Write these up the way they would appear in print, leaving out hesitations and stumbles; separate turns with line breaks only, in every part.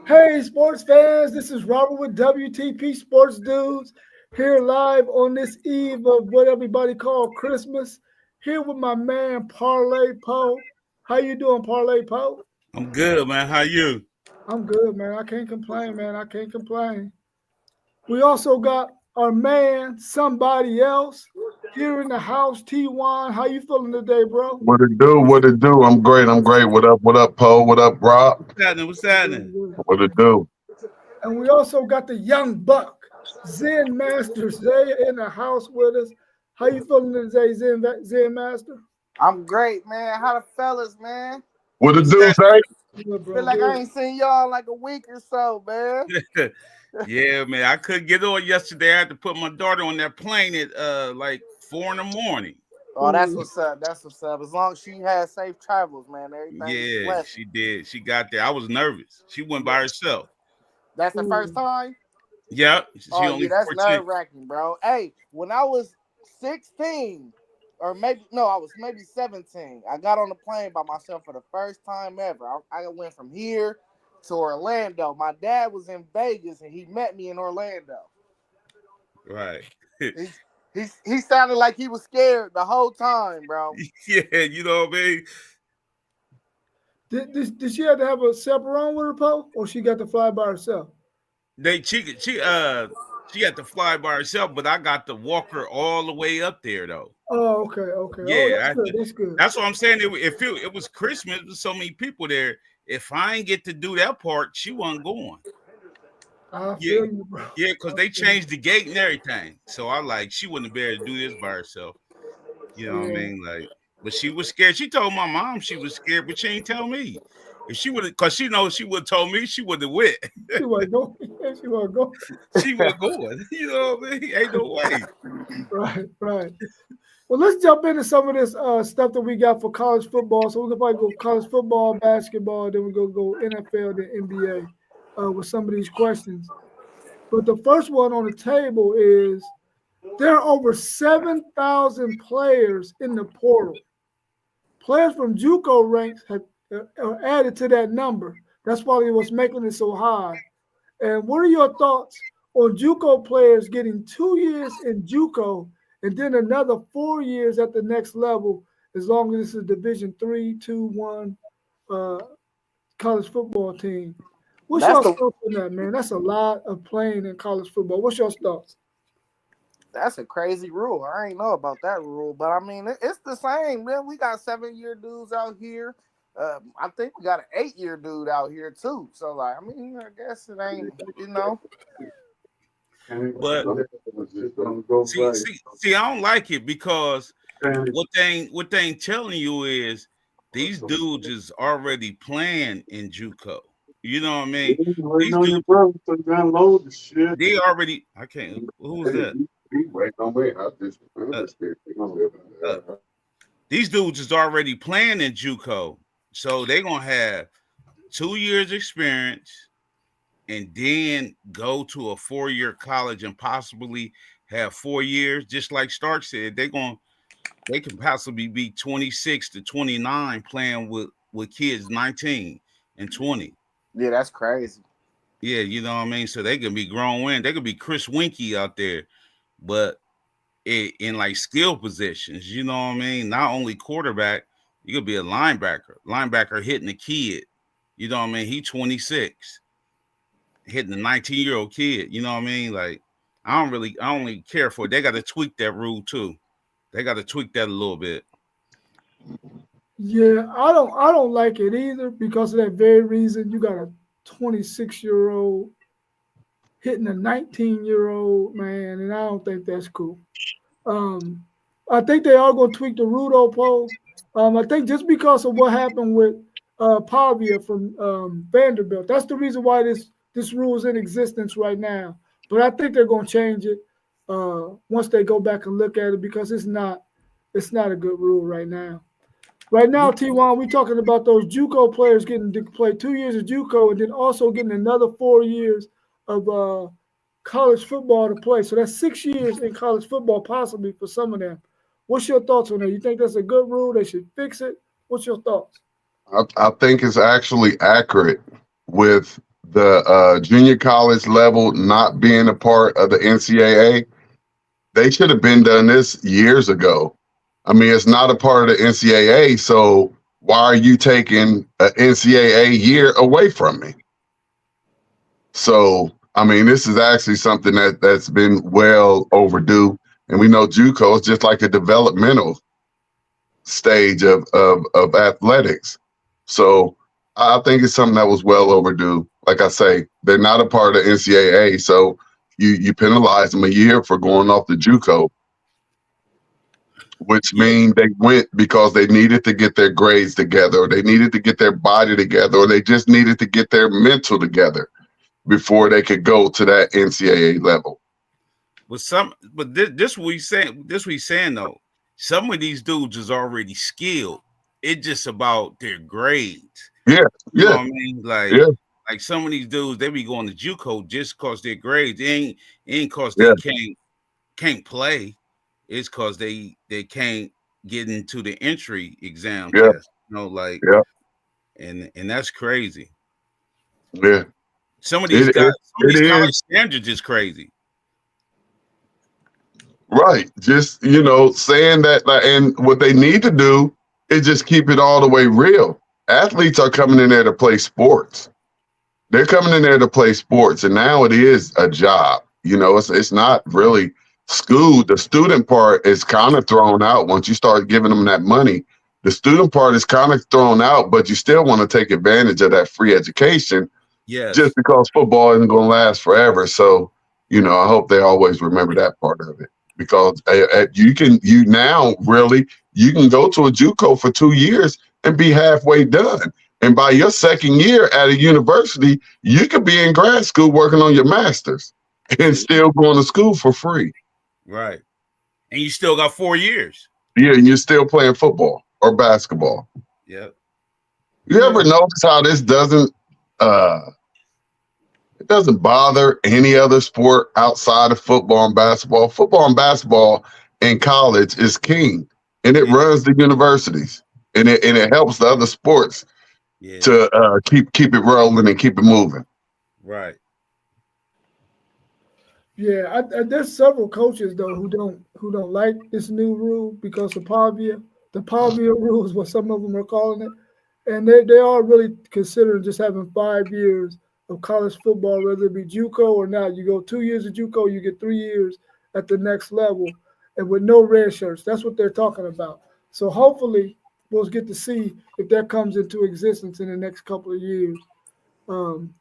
Hey, sports fans, this is Robert with WTP Sports Dudes here live on this eve of what everybody call Christmas. Here with my man Parlay Poe. How you doing, Parlay Poe?
I'm good, man. How you?
I'm good, man. I can't complain, man. I can't complain. We also got our man, somebody else, here in the house, T1. How you feeling today, bro?
What it do? What it do? I'm great. I'm great. What up? What up, Poe? What up, Rob?
What's happening? What's
I'm doing
happening?
good.
What it do?
And we also got the young buck, Zen Master Zay in the house with us. How you feeling today, Zen Master?
I'm great, man. How the fellas, man?
What it
What's
do, Zay?
Good, bro.
Feel like I
Good.
ain't seen y'all in like a week or so, man.
happening? Yeah, man. I couldn't get on yesterday. I had to put my daughter on that plane at like 4 in the morning.
Oh, that's what's up. That's what's up. As long as she has safe travels, man. Everything's
Yeah,
blessed.
she did. She got there. I was nervous. She went by herself.
That's the first time.
Yep. She
Oh,
only
yeah, that's
14.
nerve-wracking, bro. Hey, when I was 16, or maybe no, I was maybe 17. I got on the plane by myself for the first time ever. I went from here to Orlando. My dad was in Vegas, and he met me in Orlando.
Right.
He sounded like he was scared the whole time, bro.
Yeah, you know what I mean?
Did she have to have a chaperone with her, Poe, or she got to fly by herself?
She had to fly by herself, but I got to walk her all the way up there though.
Oh, okay, okay. Oh,
Yeah,
that's good. That's good.
that's what I'm saying. It was Christmas with so many people there. If I ain't get to do that part, she wasn't going.
I
Yeah,
feel you, bro.
yeah, because they changed the gate and everything. So I like she wouldn't be able to do this by herself. You know what I
Yeah.
mean? Like, but she was scared. She told my mom she was scared, but she ain't tell me. If she would have, because she knows she would have told me, she would have went.
She wasn't going. Yeah, she wasn't going.
She was going. You know what I mean? Ain't no way.
Right, right. Well, let's jump into some of this stuff that we got for college football. So we can probably go college football, basketball, then we go NFL, then NBA with some of these questions. But the first one on the table is there are over 7,000 players in the portal. Players from JUCO ranks have added to that number. That's probably what's making it so high. And what are your thoughts on JUCO players getting 2 years in JUCO and then another 4 years at the next level, as long as it's a Division 3, 2, 1 college football team? What's
That's
your
the
thoughts on that, man? That's a lot of playing in college football. What's your thoughts?
that's a crazy rule. I ain't know about that rule, but I mean it's the same, man. We got 7-year dudes out here. I think we got an 8-year dude out here too. So like, I mean, I guess it ain't, you know.
But see, I don't like it because what they ain't telling you is these dudes is already playing in JUCO. You know what I mean? These dudes, they already. I can't. Who's that? Uh, uh, these dudes is already playing in JUCO, so they gonna have 2 years experience and then go to a 4-year college and possibly have 4 years. Just like Stark said, they can possibly be 26 to 29 playing with kids 19 and 20.
Yeah, that's crazy.
Yeah, you know what I mean. So they can be grown men. They could be Chris Winkie out there, but in like skill positions, you know what I mean. Not only quarterback, you could be a linebacker hitting a kid. You know what I mean. He 26, hitting a 19-year-old kid. You know what I mean. Like I don't really care for it. They got to tweak that rule too. They got to tweak that a little bit.
Yeah, I don't like it either because of that very reason. You got a 26-year-old hitting a 19-year-old man, and I don't think that's cool. Um, I think they are going to tweak the Rudo poll. I think just because of what happened with Pavia from Vanderbilt, that's the reason why this rule is in existence right now. But I think they're going to change it once they go back and look at it because it's not a good rule right now. Right now, T1, we're talking about those JUCO players getting to play 2 years of JUCO and then also getting another 4 years of college football to play. So that's 6 years in college football, possibly for some of them. What's your thoughts on that? You think that's a good rule? They should fix it? What's your thoughts?
I think it's actually accurate with the junior college level not being a part of the NCAA, they should have been done this years ago. I mean, it's not a part of the NCAA, so why are you taking an NCAA year away from me? So, I mean, this is actually something that's been well overdue. And we know JUCO is just like a developmental stage of athletics. So I think it's something that was well overdue. Like I say, they're not a part of NCAA, so you penalize them a year for going off the JUCO, which means they went because they needed to get their grades together, or they needed to get their body together, or they just needed to get their mental together before they could go to that NCAA level.
But this we saying. This we saying though. Some of these dudes is already skilled. It's just about their grades.
Yeah,
You know
yeah,
what I mean? Like,
yeah,
like some of these dudes, they be going to JUCO just cause their grades. It ain't cause
yeah.
they can't play. It's cause they can't get into the entry exam
Yeah,
test. You know, like,
yeah,
and that's crazy.
yeah.
Some of these guys, some of
It
these college
is.
standards is crazy.
Right. Just, saying that, like, and what they need to do is just keep it all the way real. Athletes are coming in there to play sports. They're coming in there to play sports, and now it is a job. It's not really school. The student part is kind of thrown out once you start giving them that money. The student part is kind of thrown out, but you still want to take advantage of that free education just
Yes.
because football isn't going to last forever. So, I hope they always remember that part of it, because you can go to a JUCO for 2 years and be halfway done. And by your second year at a university, you could be in grad school working on your master's and still going to school for free.
Right. And you still got 4 years.
Yeah, and you're still playing football or basketball.
Yep.
You ever notice how this doesn't it doesn't bother any other sport outside of football and basketball? Football and basketball in college is king, and it runs the universities, and it helps the other sports to keep it rolling and keep it moving.
Right.
Yeah, there's several coaches though who don't like this new rule because of Pavia. The Pavia rule is what some of them are calling it, and they are really considering just having 5 years of college football, whether it be JUCO or not. You go 2 years of JUCO, you get 3 years at the next level, and with no red shirts. That's what they're talking about. So hopefully we'll get to see if that comes into existence in the next couple of years.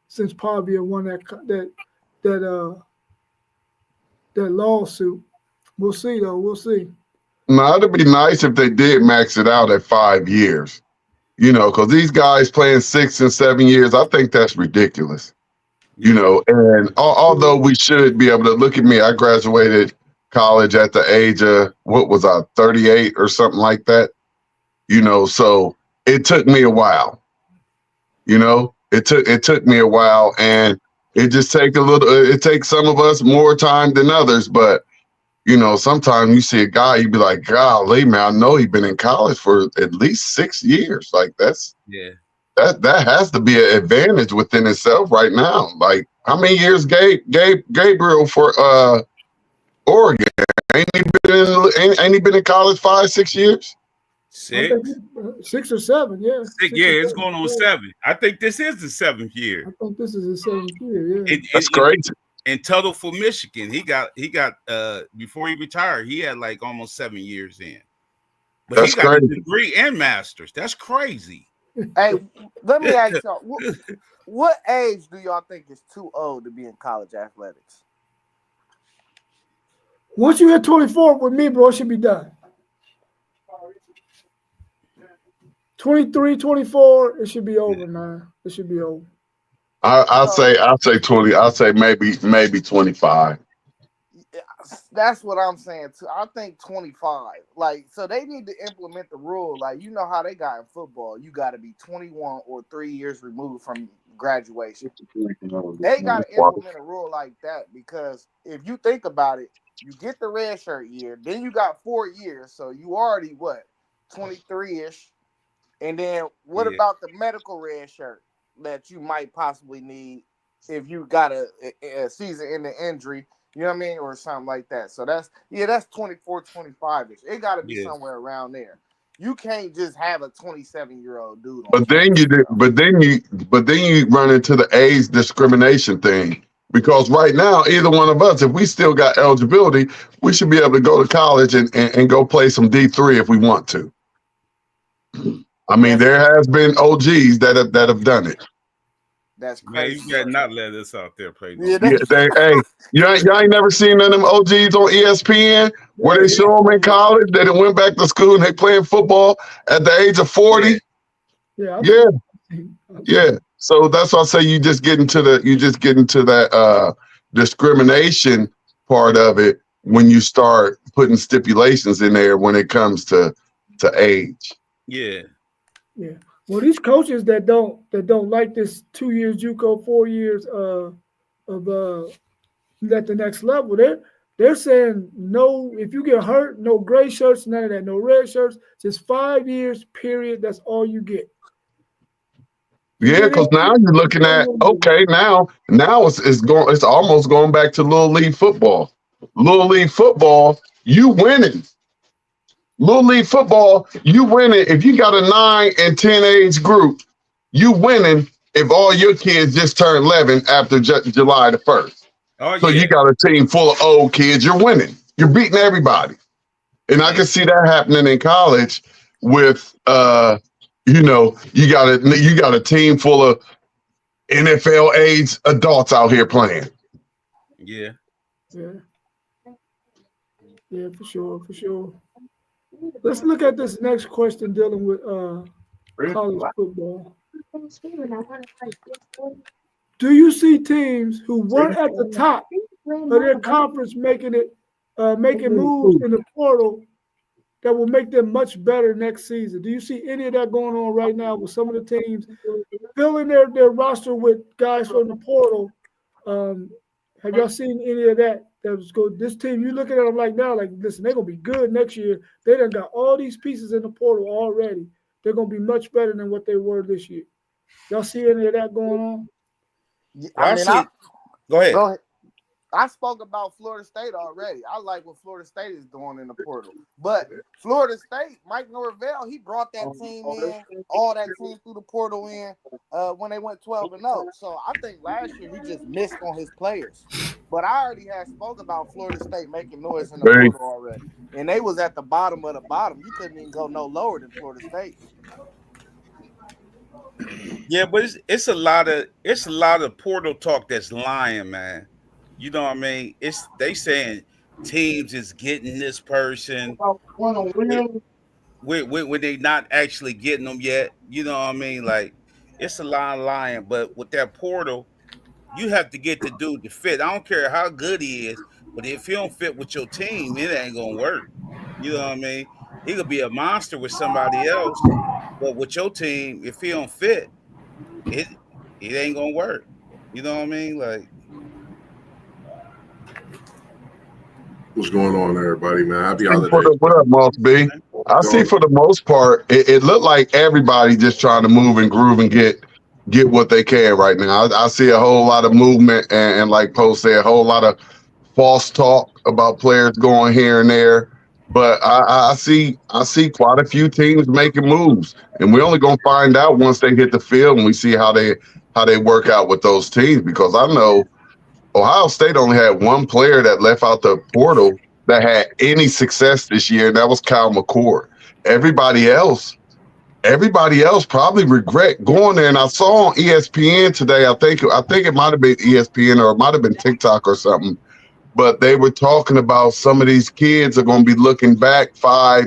Since Pavia won that lawsuit. We'll see, though. We'll see.
Now, it'd be nice if they did max it out at 5 years, because these guys playing 6 and 7 years, I think that's ridiculous. And although we should be able to look at me, I graduated college at the age of, 38 or something like that, so it took me a while, it took me a while, and it takes some of us more time than others, but sometimes you see a guy, you be like, golly, man, I know he's been in college for at least 6 years. Like that has to be an advantage within itself right now. Like, how many years Gabriel for Oregon? Ain't he been in college 5-6 years?
6?
6 or 7, yeah.
6, yeah, it's going on 7. I think this is the 7th year.
I think this is the 7th year, yeah.
That's crazy.
And Tuttle for Michigan, he got before he retired, he had like almost 7 years in. But
That's
he got
crazy.
a degree and masters. That's crazy.
Hey, let me ask y'all, what age do y'all think is too old to be in college athletics?
Once you hit 24 with me, bro, it should be done. 23, 24, it should be over, man. It should be over.
I'll say 20. I'll say maybe 25.
That's what I'm saying too. I think 25. Like, so they need to implement the rule. Like, you know how they got in football. You got to be 21 or 3 years removed from graduation. They got to implement a rule like that, because if you think about it, you get the red shirt year, then you got 4 years, so you already 23-ish, and then what about the medical red shirt that you might possibly need if you got a season-ending injury, you know what I mean, or something like that. So that's 24, 25-ish. It got to be somewhere around there. You can't just have a 27-year-old dude.
But then you run into the age discrimination thing, because right now, either one of us, if we still got eligibility, we should be able to go to college and go play some D3 if we want to. I mean, there has been OGs that have done it.
That's crazy.
Man, you better not let us out there play.
Hey, y'all ain't never seen none of them OGs on ESPN where they show them in college that went back to school and they playing football at the age of 40. Yeah. So that's why I say you just get into that discrimination part of it when you start putting stipulations in there when it comes to age.
Yeah.
Well, these coaches that don't like this 2 years JUCO, 4 years of at the next level, they're saying no. If you get hurt, no gray shirts, none of that, no red shirts, just 5 years period. That's all you get.
Yeah, because now you're looking at now it's almost going back to Little League football. Little League football, you winning. Little League football, you winning. If you got a 9 and 10 age group, you winning if all your kids just turned 11 after July the 1st. So you got a team full of old kids, you're winning. You're beating everybody. And I can see that happening in college with you got a team full of NFL age adults out here playing.
Yeah, for sure. Let's look at this next question dealing with college football. Do you see teams who weren't at the top of their conference making moves in the portal that will make them much better next season? Do you see any of that going on right now with some of the teams filling their roster with guys from the portal? Have y'all seen any of that? This team, you looking at them like now, like, listen, they're going to be good next year. They done got all these pieces in the portal already. They're going to be much better than what they were this year. Y'all see any of that going on?
Go ahead.
I spoke about Florida State already. I like what Florida State is doing in the portal. But Florida State, Mike Norvell, he brought that team in, all that team through the portal in when they went 12-0. So I think last year he just missed on his players. But I already had spoke about Florida State making noise in the portal already. And they was at the bottom of the bottom. You couldn't even go no lower than Florida State.
Yeah, but it's a lot of portal talk that's lying, man. You know what I mean? They saying teams is getting this person when they not actually getting them yet. You know what I mean? Like, it's a lot of lying. But with that portal, you have to get the dude to fit. I don't care how good he is, but if he don't fit with your team, it ain't gonna work. You know what I mean? He could be a monster with somebody else, but with your team, if he don't fit, it ain't gonna work. You know what I mean? Like,
what's going on, everybody, man? Happy holidays.
What up, Moss B? I see for the most part, it looked like everybody just trying to move and groove and get what they can right now. I see a whole lot of movement and like Post said, a whole lot of false talk about players going here and there. But I see quite a few teams making moves, and we're only gonna find out once they hit the field and we see how they work out with those teams. Because I know Ohio State only had one player that left out the portal that had any success this year, and that was Kyle McCord. Everybody else probably regret going there. And I saw on ESPN today, I think it might have been ESPN or it might have been TikTok or something, but they were talking about some of these kids are going to be looking back 5,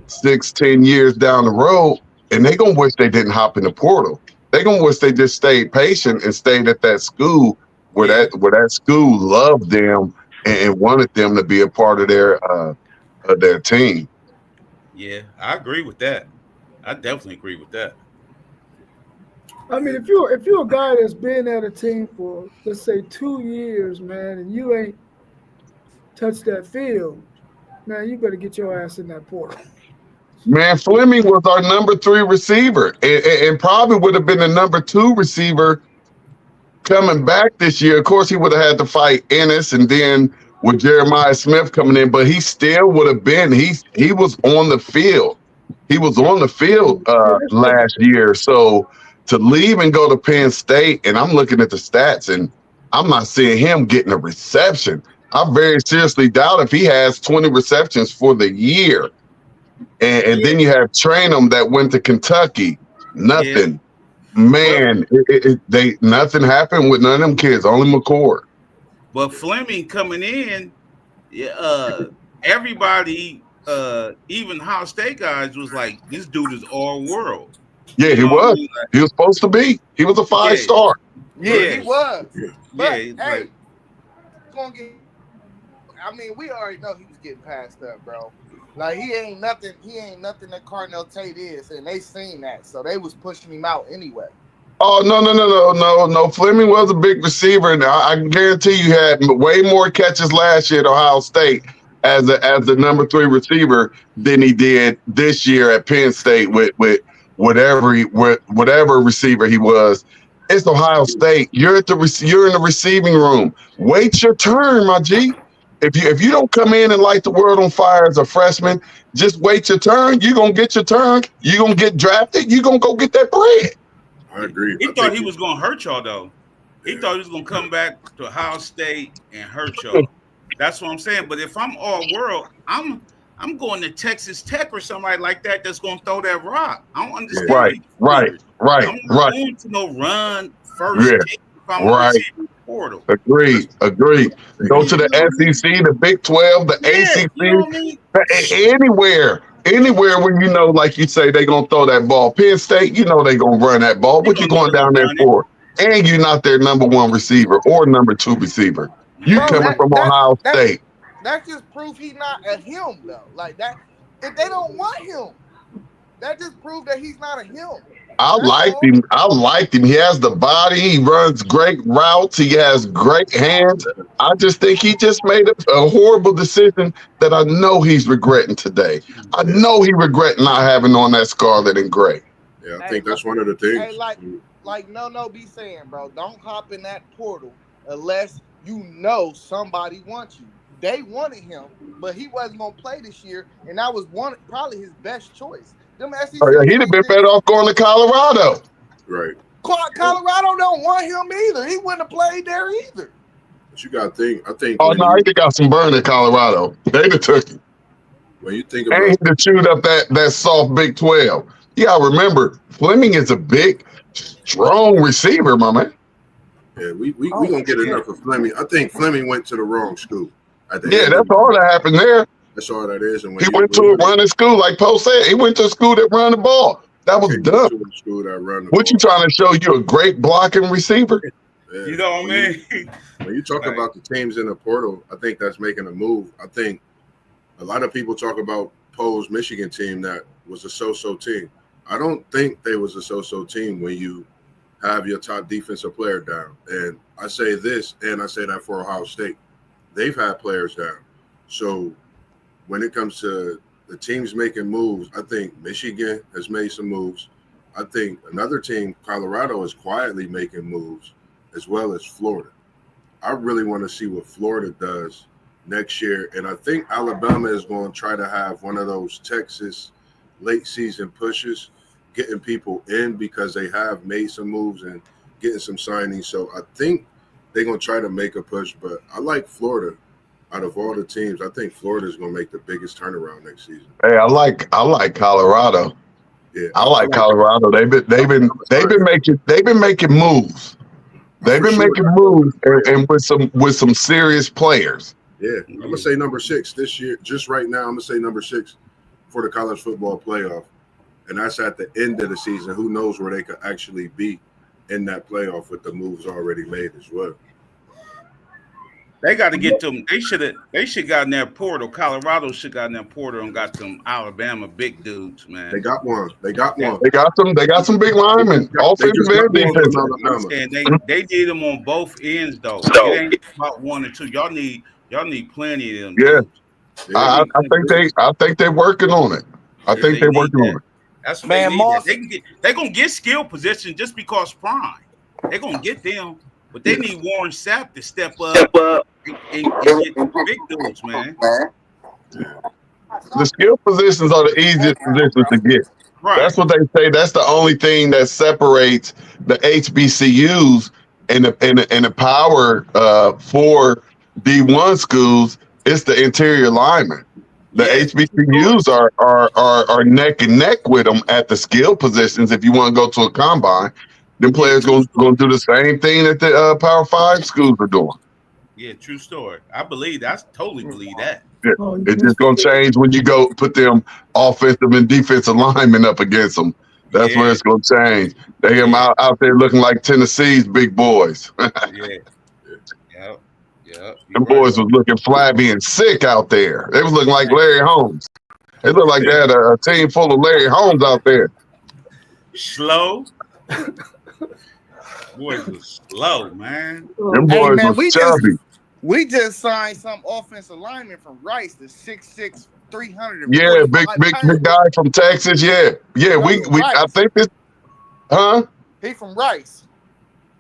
6, 10 years down the road, and they're going to wish they didn't hop in the portal. They're going to wish they just stayed patient and stayed at that school where that school loved them and wanted them to be a part of their team.
Yeah, I agree with that. I definitely agree with that.
I mean, if you're a guy that's been at a team for, let's say, 2 years, man, and you ain't touched that field, man, you better get your ass in that portal.
Man, Fleming was our number 3 receiver and probably would have been the number 2 receiver coming back this year, of course, he would have had to fight Ennis, and then with Jeremiah Smith coming in, but he still would have been. He was on the field. He was on the field last year. So to leave and go to Penn State, and I'm looking at the stats, and I'm not seeing him getting a reception. I very seriously doubt if he has 20 receptions for the year. And then you have Trainum that went to Kentucky. Nothing. Man, nothing happened with none of them kids, only McCord.
But Fleming coming in, everybody, even Ohio State guys, was like, this dude is all world.
Yeah, he was. He was supposed to be. He was a 5-star.
Yeah, he was. But
Yeah,
hey, gonna get. I mean, we already know he was getting passed up, bro. Like he ain't nothing that Cardinal Tate is, and they seen that, so they was pushing him out anyway.
Oh no! Fleming was a big receiver, and I can guarantee you had way more catches last year at Ohio State as the number 3 receiver than he did this year at Penn State with whatever receiver he was. It's Ohio State. You're in the receiving room. Wait your turn, my G. If you don't come in and light the world on fire as a freshman, just wait your turn. You're gonna get your turn. You're gonna get drafted. You're gonna go get that bread.
I agree.
He thought he was gonna hurt y'all though. He thought he was gonna come back to Ohio State and hurt y'all. That's what I'm saying. But if I'm all world, I'm going to Texas Tech or somebody like that that's gonna throw that rock. I don't understand.
Right.
I'm not going to no run first.
Yeah.
If I'm receiving portal.
Agreed. Go to the SEC, the Big 12, the ACC,
you know what I mean?
anywhere when you know, like you say, they gonna throw that ball. Penn State, you know they gonna run that ball. What you going down there for? And you're not their number 1 receiver or number 2 receiver. You coming from Ohio State.
That's just proof he's not a him though. Like that, if they don't want him, that just proves that he's not a him.
I liked him. He has the body. He runs great routes. He has great hands. I just think he just made a horrible decision that I know he's regretting today. I know he regret not having on that scarlet and gray.
Yeah, I think that's one of the things.
Hey, like no, be saying, bro, don't hop in that portal unless you know somebody wants you. They wanted him, but he wasn't gonna play this year, and that was probably his best choice.
He'd have been better off going to Colorado.
Right.
Colorado don't want him either. He wouldn't have played there either.
But you got to think.
Oh no, he got some burn in Colorado. They'd have took him.
When you think about,
and he'd have chewed up that soft Big 12. You gotta remember, Fleming is a big, strong receiver, my man.
Yeah, we gonna get enough of Fleming. I think Fleming went to the wrong school.
That's all that happened there.
That's all that is. And
he went to a running school, like Poe said. He went to a school that run the ball. That was dumb. What you trying to show? You a great blocking receiver?
Yeah.
You know what I mean?
When you talk about the teams in the portal, I think that's making a move. I think a lot of people talk about Poe's Michigan team that was a so-so team. I don't think they was a so-so team when you have your top defensive player down. And I say this, and I say that for Ohio State. They've had players down. So when it comes to the teams making moves, I think Michigan has made some moves. I think another team, Colorado, is quietly making moves, as well as Florida. I really want to see what Florida does next year. And I think Alabama is going to try to have one of those Texas late season pushes, getting people in because they have made some moves and getting some signings. So I think they're going to try to make a push. But I like Florida. Out of all the teams, I think Florida is going to make the biggest turnaround next season.
Hey, I like Colorado. Yeah, I like Colorado. They've been making moves. They've been making moves and with some serious players.
Yeah, I'm gonna say number 6 this year. Just right now, I'm gonna say number 6 for the college football playoff, and that's at the end of the season. Who knows where they could actually be in that playoff with the moves already made as well.
They got to get them. They should got in that portal. Colorado should got in that portal and got them Alabama big dudes, man.
They got one. They got
some big linemen. Offensive and defensive.
They need them on both ends though. It ain't about 1 or 2. Y'all need plenty of them.
Yeah. I think they're working on it. I think they're working on it.
That's what they gonna get skill position just because prime. They're gonna get them. But they need Warren Sapp to step up and get the big dudes, man.
The skill positions are the easiest positions to get.
Right.
That's what they say. That's the only thing that separates the HBCUs and the power for D1 schools. It's the interior linemen. The HBCUs are neck and neck with them at the skill positions. If you want to go to a combine, them players going to do the same thing that the Power 5 schools are doing.
Yeah, true story. I totally believe that.
Yeah. It's just going to change when you go put them offensive and defensive linemen up against them. That's where it's going to change. They them out there looking like Tennessee's big boys.
Yeah.
Them boys was looking flabby and sick out there. They was looking like Larry Holmes. It looked like they had a team full of Larry Holmes out there.
Slow. Boys was slow, man.
Them boys was chubby.
We just signed some offensive lineman from Rice, the 6'6", 300.
Yeah, big guy from Texas. Yeah. We I think this. Huh?
He from Rice.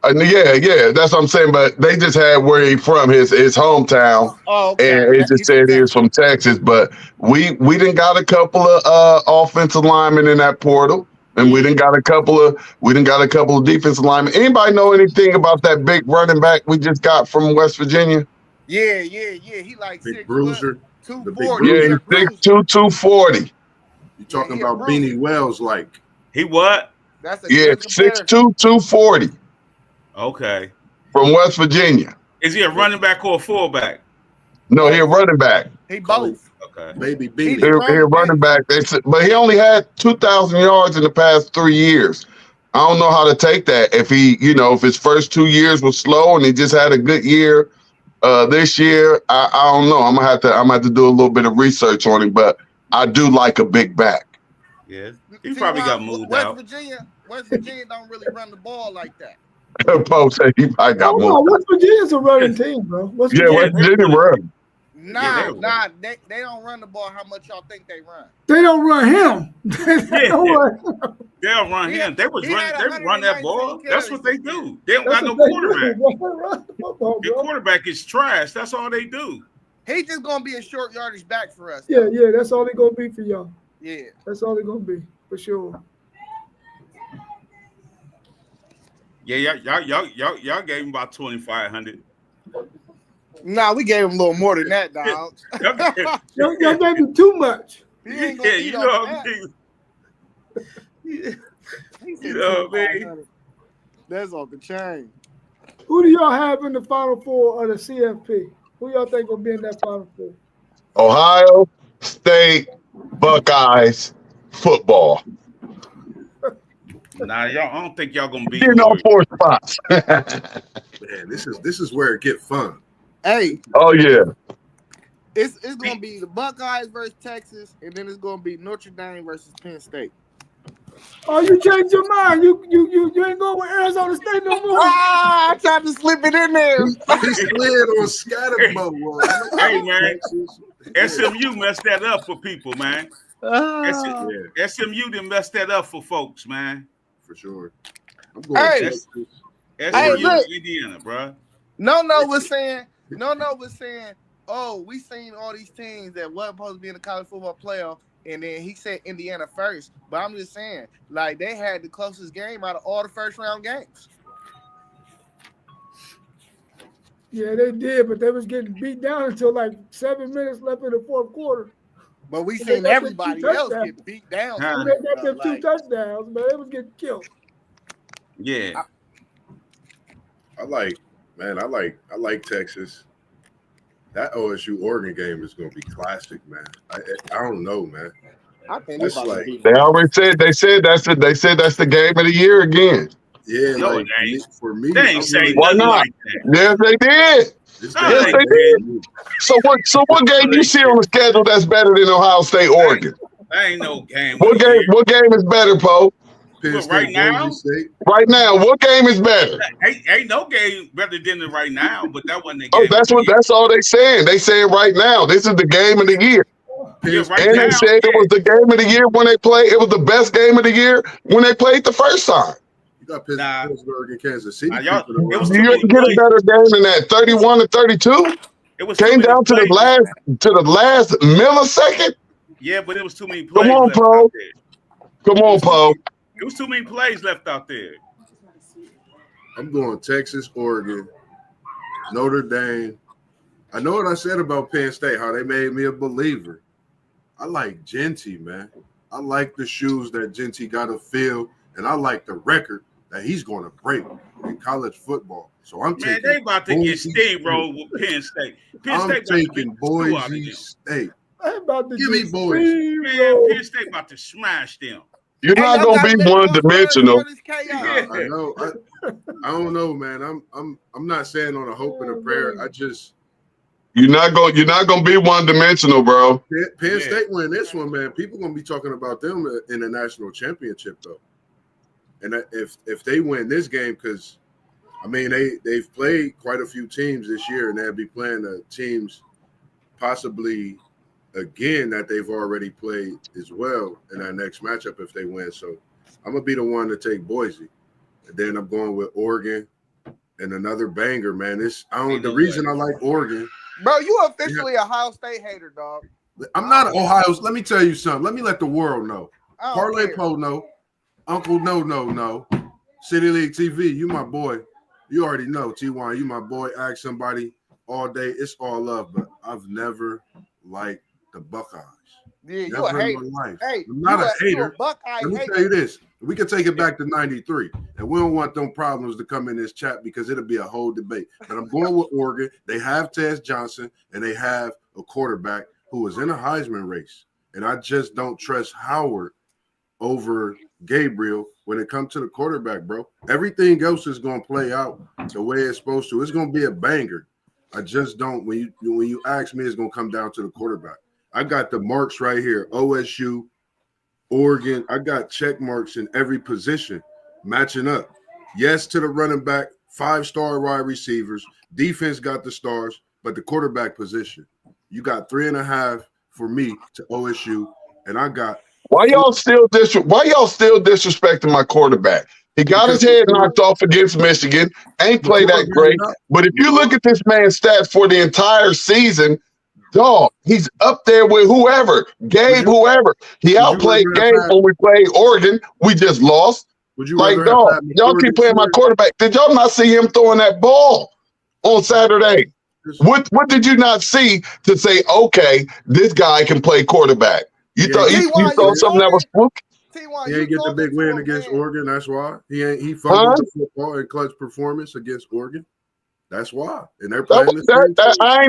Yeah, that's what I'm saying. But they just had where he from, his hometown, and it just said he was from Texas. But we didn't got a couple of offensive linemen in that portal, and we didn't got a couple of defensive linemen. Anybody know anything about that big running back we just got from West Virginia?
Yeah. He like
Big
6
bruiser.
240.
Yeah, he's 6'2", 240.
You talking about Beanie Wells? Like
he what?
That's a
6'2", 240.
Okay.
From West Virginia.
Is he a running back or a fullback?
No, he a running back.
He both.
Okay.
Maybe
He
Beanie.
a running back. But he only had 2,000 yards in the past 3 years. I don't know how to take that. If if his first 2 years was slow and he just had a good year this year, I don't know. I'm gonna have to do a little bit of research on him. But I do like a big back.
Yeah, he probably got moved out.
West Virginia don't really run the ball like that.
Pope said he probably got moved.
West Virginia's a running team, bro. West
Virginia run.
Nah, they don't run the ball how much y'all think they run.
They don't run him.
They'll run him. They run that ball. That's what they do. They don't got no quarterback. Their quarterback is trash. That's all they do.
He's just gonna be a short yardage back for us.
Yeah, that's all they gonna be for y'all.
Yeah.
That's all they gonna be, for sure.
Yeah, y'all gave him about 2,500.
Nah, we gave him a little more than that, dog.
Y'all gave him too much.
You know what I mean? You know what I mean?
That's off the chain.
Who do y'all have in the Final Four of the CFP? Who y'all think will be in that Final Four?
Ohio State Buckeyes football.
Nah, I don't think y'all gonna be
getting all 4 spots.
Man, this is where it get fun.
Hey.
Oh yeah.
It's gonna be the Buckeyes versus Texas, and then it's gonna be Notre Dame versus Penn State.
Oh, you changed your mind. You ain't going with Arizona State no more.
I tried to slip it in there.
He slid on Scatterbo.
Hey man, SMU messed that up for people, man. SMU done messed that up for folks, man.
For sure. I'm going
SMU, Indiana, bro.
No was saying, oh, we seen all these teams that wasn't supposed to be in the college football playoff, and then he said Indiana first. But I'm just saying, like, they had the closest game out of all the first round games.
Yeah, they did, but they was getting beat down until like 7 minutes left in the fourth quarter.
But we seen everybody else get beat down.
They got them 2 touchdowns, but it was getting killed.
Yeah.
I like Texas. That OSU Oregon game is gonna be classic, man. I don't know, man.
I think
it's like
they already said. They said that's the game of the year again.
Yeah,
no,
for me,
they ain't saying
why not?
Like that.
Yes, they did. Yes, they did. So what game you see on the schedule that's better than Ohio State, Oregon?
That ain't no game.
What game is better, Poe?
Right now,
what game is better?
Ain't no game better than it right now, but that wasn't the game.
Oh, that's all they saying. They saying right now, this is the game of the year.
Yeah,
they said it was the game of the year when they played. It was the best game of the year when they played the first time.
got
Nah.
Pittsburgh and Kansas City.
Y'all-
creeping
it was
around.
You didn't get a better game than that 31-32.
It was too
Came
many
down to the
plays.
last millisecond.
Yeah, but it was too many plays
Come on,
left
Poe.
out there.
Come on, Poe.
It was too many plays left out there.
I'm going Texas, Oregon, Notre Dame. I know what I said about Penn State, how they made me a believer. I like Genty, man. I like the shoes that Genty got to fill, and I like the record that he's going to break in college football. So I'm
Man,
taking
they about to get
Boise
steamrolled with Penn State. Penn
I'm
State about to
taking
beat the screw out of
Boise
them.
State.
They about to
Give me
get
Boise.
Man,
steamrolled.
Penn State about to smash them.
You're
Hey,
not
y'all
gonna
gotta
be
let
one
those
dimensional.
words go, this chaos.
I know. I don't know, man. I'm not saying on a hope and a prayer. I just
You're not gonna be one dimensional, bro.
Penn
Yeah.
State win this one, man. People gonna be talking about them in the national championship though. And if they win this game, because I mean they've played quite a few teams this year, and they'll be playing the teams possibly again that they've already played as well in that next matchup if they win. So I'm gonna be the one to take Boise, and then I'm going with Oregon and another banger, man. The reason I like Oregon.
Bro, you officially a Ohio State hater, dog.
I'm not Ohio's. Let me tell you something. Let me let the world know.
I don't
Parlay
care.
Poe no. Uncle no. City League TV, you my boy. You already know, T1, you my boy. Ask somebody all day. It's all love, but I've never liked the Buckeyes.
Yeah, you
Never
a
in
hater.
my life.
Hey,
I'm not a
you
hater.
Buckeye
Let me
hater.
tell you this. We can take it back to 93, and we don't want them problems to come in this chat because it'll be a whole debate. But I'm going with Oregon. They have Tez Johnson, and they have a quarterback who is in a Heisman race. And I just don't trust Howard over Gabriel when it comes to the quarterback, bro. Everything else is going to play out the way it's supposed to. It's going to be a banger. I just don't. When you ask me, it's going to come down to the quarterback. I got the marks right here. OSU, Oregon. I got check marks in every position matching up. Yes to the running back, 5-star wide receivers. Defense got the stars, but the quarterback position, you got 3.5 for me to OSU, and I got.
Why y'all still disrespecting my quarterback? He got his head knocked off against Michigan. Ain't played that great. But if you look at this man's stats for the entire season, dog, he's up there with whoever. Gabe, whoever. He outplayed Gabe when we played Oregon. We just lost.
Would you
Like,
rather
dog,
have
y'all keep playing my quarterback. Did y'all not see him throwing that ball on Saturday? What did you not see to say, okay, this guy can play quarterback? You
Yeah,
thought you
T1,
thought something that was fluky?
T1,
He
you
ain't get the
talking
big
to
win
a
against
man.
Oregon. That's why he fumbled the football in clutch performance against Oregon. That's why, and they're playing the same team.
I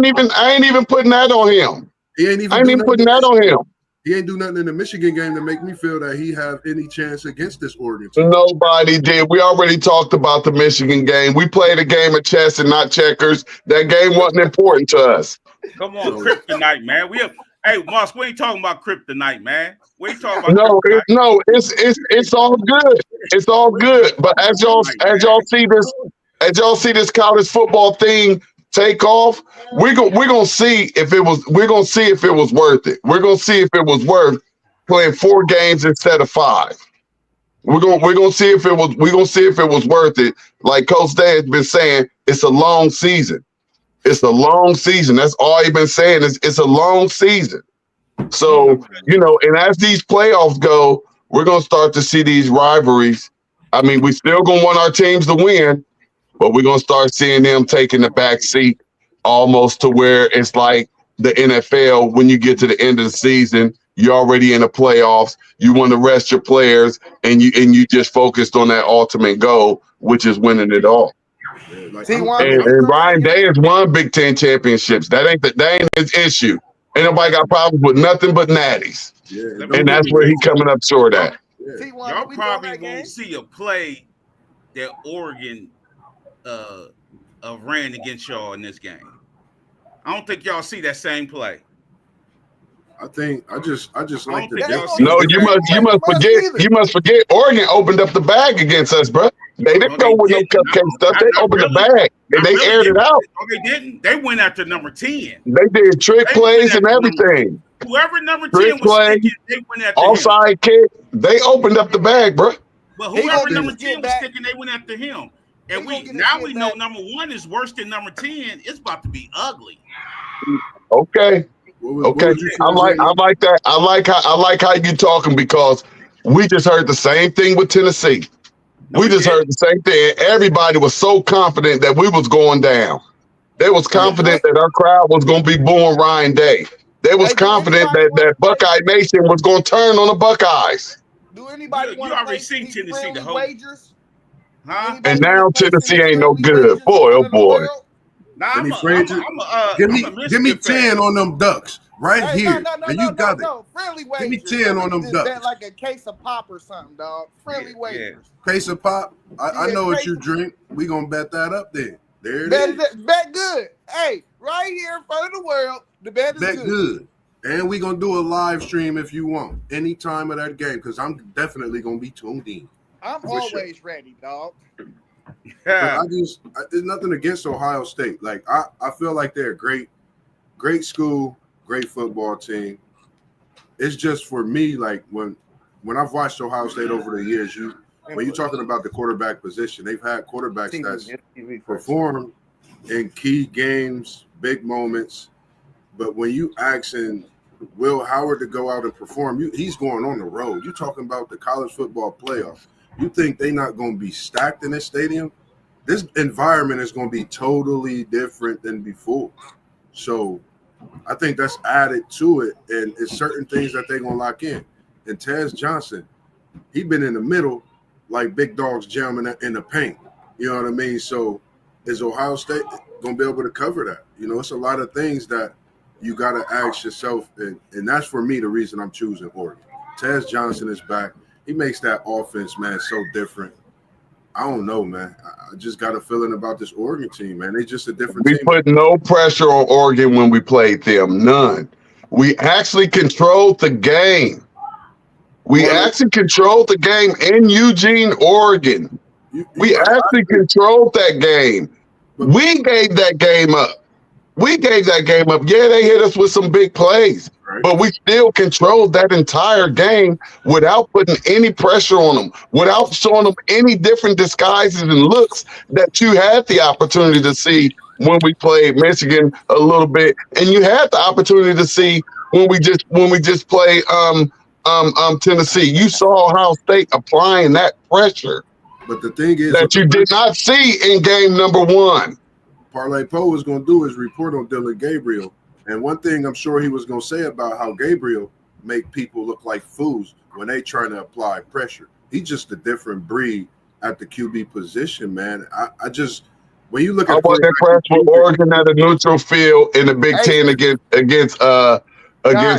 ain't even putting that on him.
He ain't even.
I ain't even putting that on him.
He ain't do nothing in the Michigan game to make me feel that he have any chance against this Oregon team.
Nobody did. We already talked about the Michigan game. We played a game of chess and not checkers. That game wasn't important to us.
Come on, kryptonite, man. Hey, Moss, we ain't talking about kryptonite, man. We ain't talking about
It's all good. It's all good. But as y'all see this college football thing take off, we're gonna see if it was worth it. We're gonna see if it was worth playing 4 games instead of 5. We're gonna see if it was worth it. Like Coach Day has been saying, it's a long season. It's a long season. That's all he's been saying is it's a long season. So, and as these playoffs go, we're going to start to see these rivalries. I mean, we still going to want our teams to win, but we're going to start seeing them taking the back seat almost to where it's like the NFL. When you get to the end of the season, you're already in the playoffs. You want to rest your players, and you just focused on that ultimate goal, which is winning it all. And Ryan Day has won Big Ten championships. That ain't his issue. Ain't nobody got problems with nothing but natties.
Yeah,
and that's where he coming up short at.
Yeah.
Y'all probably won't see a play that Oregon ran against y'all in this game. I don't think y'all see that same play.
I just like the
depth.
No, you must forget. Oregon opened up the bag against us, bro. They didn't go with no cupcake stuff. They opened the bag and they aired it out.
Oh, they didn't. They went after number 10.
They did trick plays and everything.
Whoever number 10
Trick
was
play,
sticking, they went after him.
offside kick. They opened up the bag, bro.
But
He
whoever
gonna
number
get
10 was
back.
sticking, they went after him.
He
And
gonna get his
now
get
we know
back.
number 1 is worse than number 10. It's about to be ugly.
Okay.
What
Okay.
would you say?
I like that. I like how you talking because we just heard the same thing with Tennessee. We just heard the same thing. Everybody was so confident that we was going down. They was confident that our crowd was going to be booing Ryan Day. They was
Hey, do
confident
anybody
that
wanna
Buckeye
play-
Nation was going to turn on the Buckeyes.
Do anybody
You
want to
already
place
seen
these
Tennessee the
friendly
whole-
wagers?
Huh?
Anybody
And
wanna
now
place
Tennessee
any
ain't no
friendly
good.
wagers
Boy,
on
oh
one of the
boy.
world?
Nah,
Any
I'm
Frazier?
a
Give me
Michigan
10
fan.
on them Ducks right
Hey,
here,
no,
and you got it.
no. Friendly
Give me
wagers.
10
So we
on
can
them
just bet
Ducks.
like a case of pop or something, dog. Friendly wagers.
Case of pop. I
Yeah,
know what
case
you
of-
drink. We gonna bet that up then. There it
Bet,
is.
bet good. Hey, right here in front of the world, the bet is
Bet
good.
good. And we gonna do a live stream if you want any time of that game because I'm definitely gonna be tuned in.
I'm
For
always ready, dog.
But there's nothing against Ohio State. Like I feel like they're a great school, great football team. It's just for me, like when I've watched Ohio State over the years, when you're talking about the quarterback position, they've had quarterbacks that's performed in key games, big moments. But when you asking Will Howard to go out and perform, he's going on the road. You're talking about the college football playoff. You think they're not going to be stacked in this stadium? This environment is going to be totally different than before. So I think that's added to it, and it's certain things that they're going to lock in. And Tez Johnson, he been in the middle like big dogs jamming in the paint. You know what I mean? So is Ohio State going to be able to cover that? You know, it's a lot of things that you got to ask yourself, and that's for me the reason I'm choosing Oregon. Tez Johnson is back. He makes that offense, man, so different. I don't know, man. I just got a feeling about this Oregon team, man. They're just a different
We
team.
put no pressure on Oregon when we played them. None. We actually controlled the game. We actually controlled the game in Eugene, Oregon. We actually controlled that game. We gave that game up. Yeah, they hit us with some big plays, but we still controlled that entire game without putting any pressure on them, without showing them any different disguises and looks that you had the opportunity to see when we played Michigan a little bit, and you had the opportunity to see when we just played Tennessee. You saw Ohio State applying that pressure,
but the thing is
that you did not see in game number 1.
Parlay Poe is going to do is report on Dylan Gabriel. And one thing I'm sure he was going to say about how Gabriel make people look like fools when they trying to apply pressure. He's just a different breed at the QB position, man. I just, when you look at,
I wasn't impressed with Oregon at a neutral field in the Big Ten against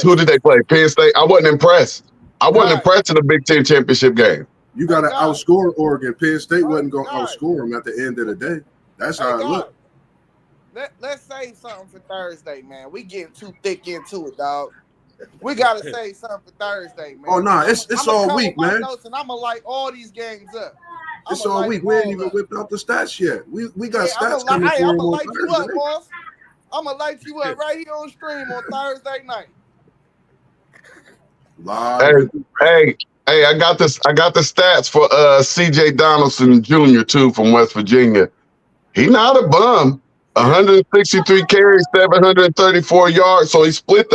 who did they play? Penn State. I wasn't impressed. I wasn't impressed in the Big Ten championship game.
You got to outscore Oregon. Penn State wasn't going to outscore them at the end of the day. That's how it looked.
Let's save something for Thursday, man. We getting too thick into it, dog. We gotta save something for Thursday, man.
Oh no, it's all week, man.
Notes and I'm gonna light all these games up.
It's all week. We ain't even whipped out the stats yet. We got stats coming for
I'm
them
gonna
on
light you up,
Thursday.
boss. I'm gonna light you up right here on stream on Thursday night.
Live.
Hey, I got this. I got the stats for CJ Donaldson Jr. too from West Virginia. He not a bum. 163 carries, 734 yards. So he split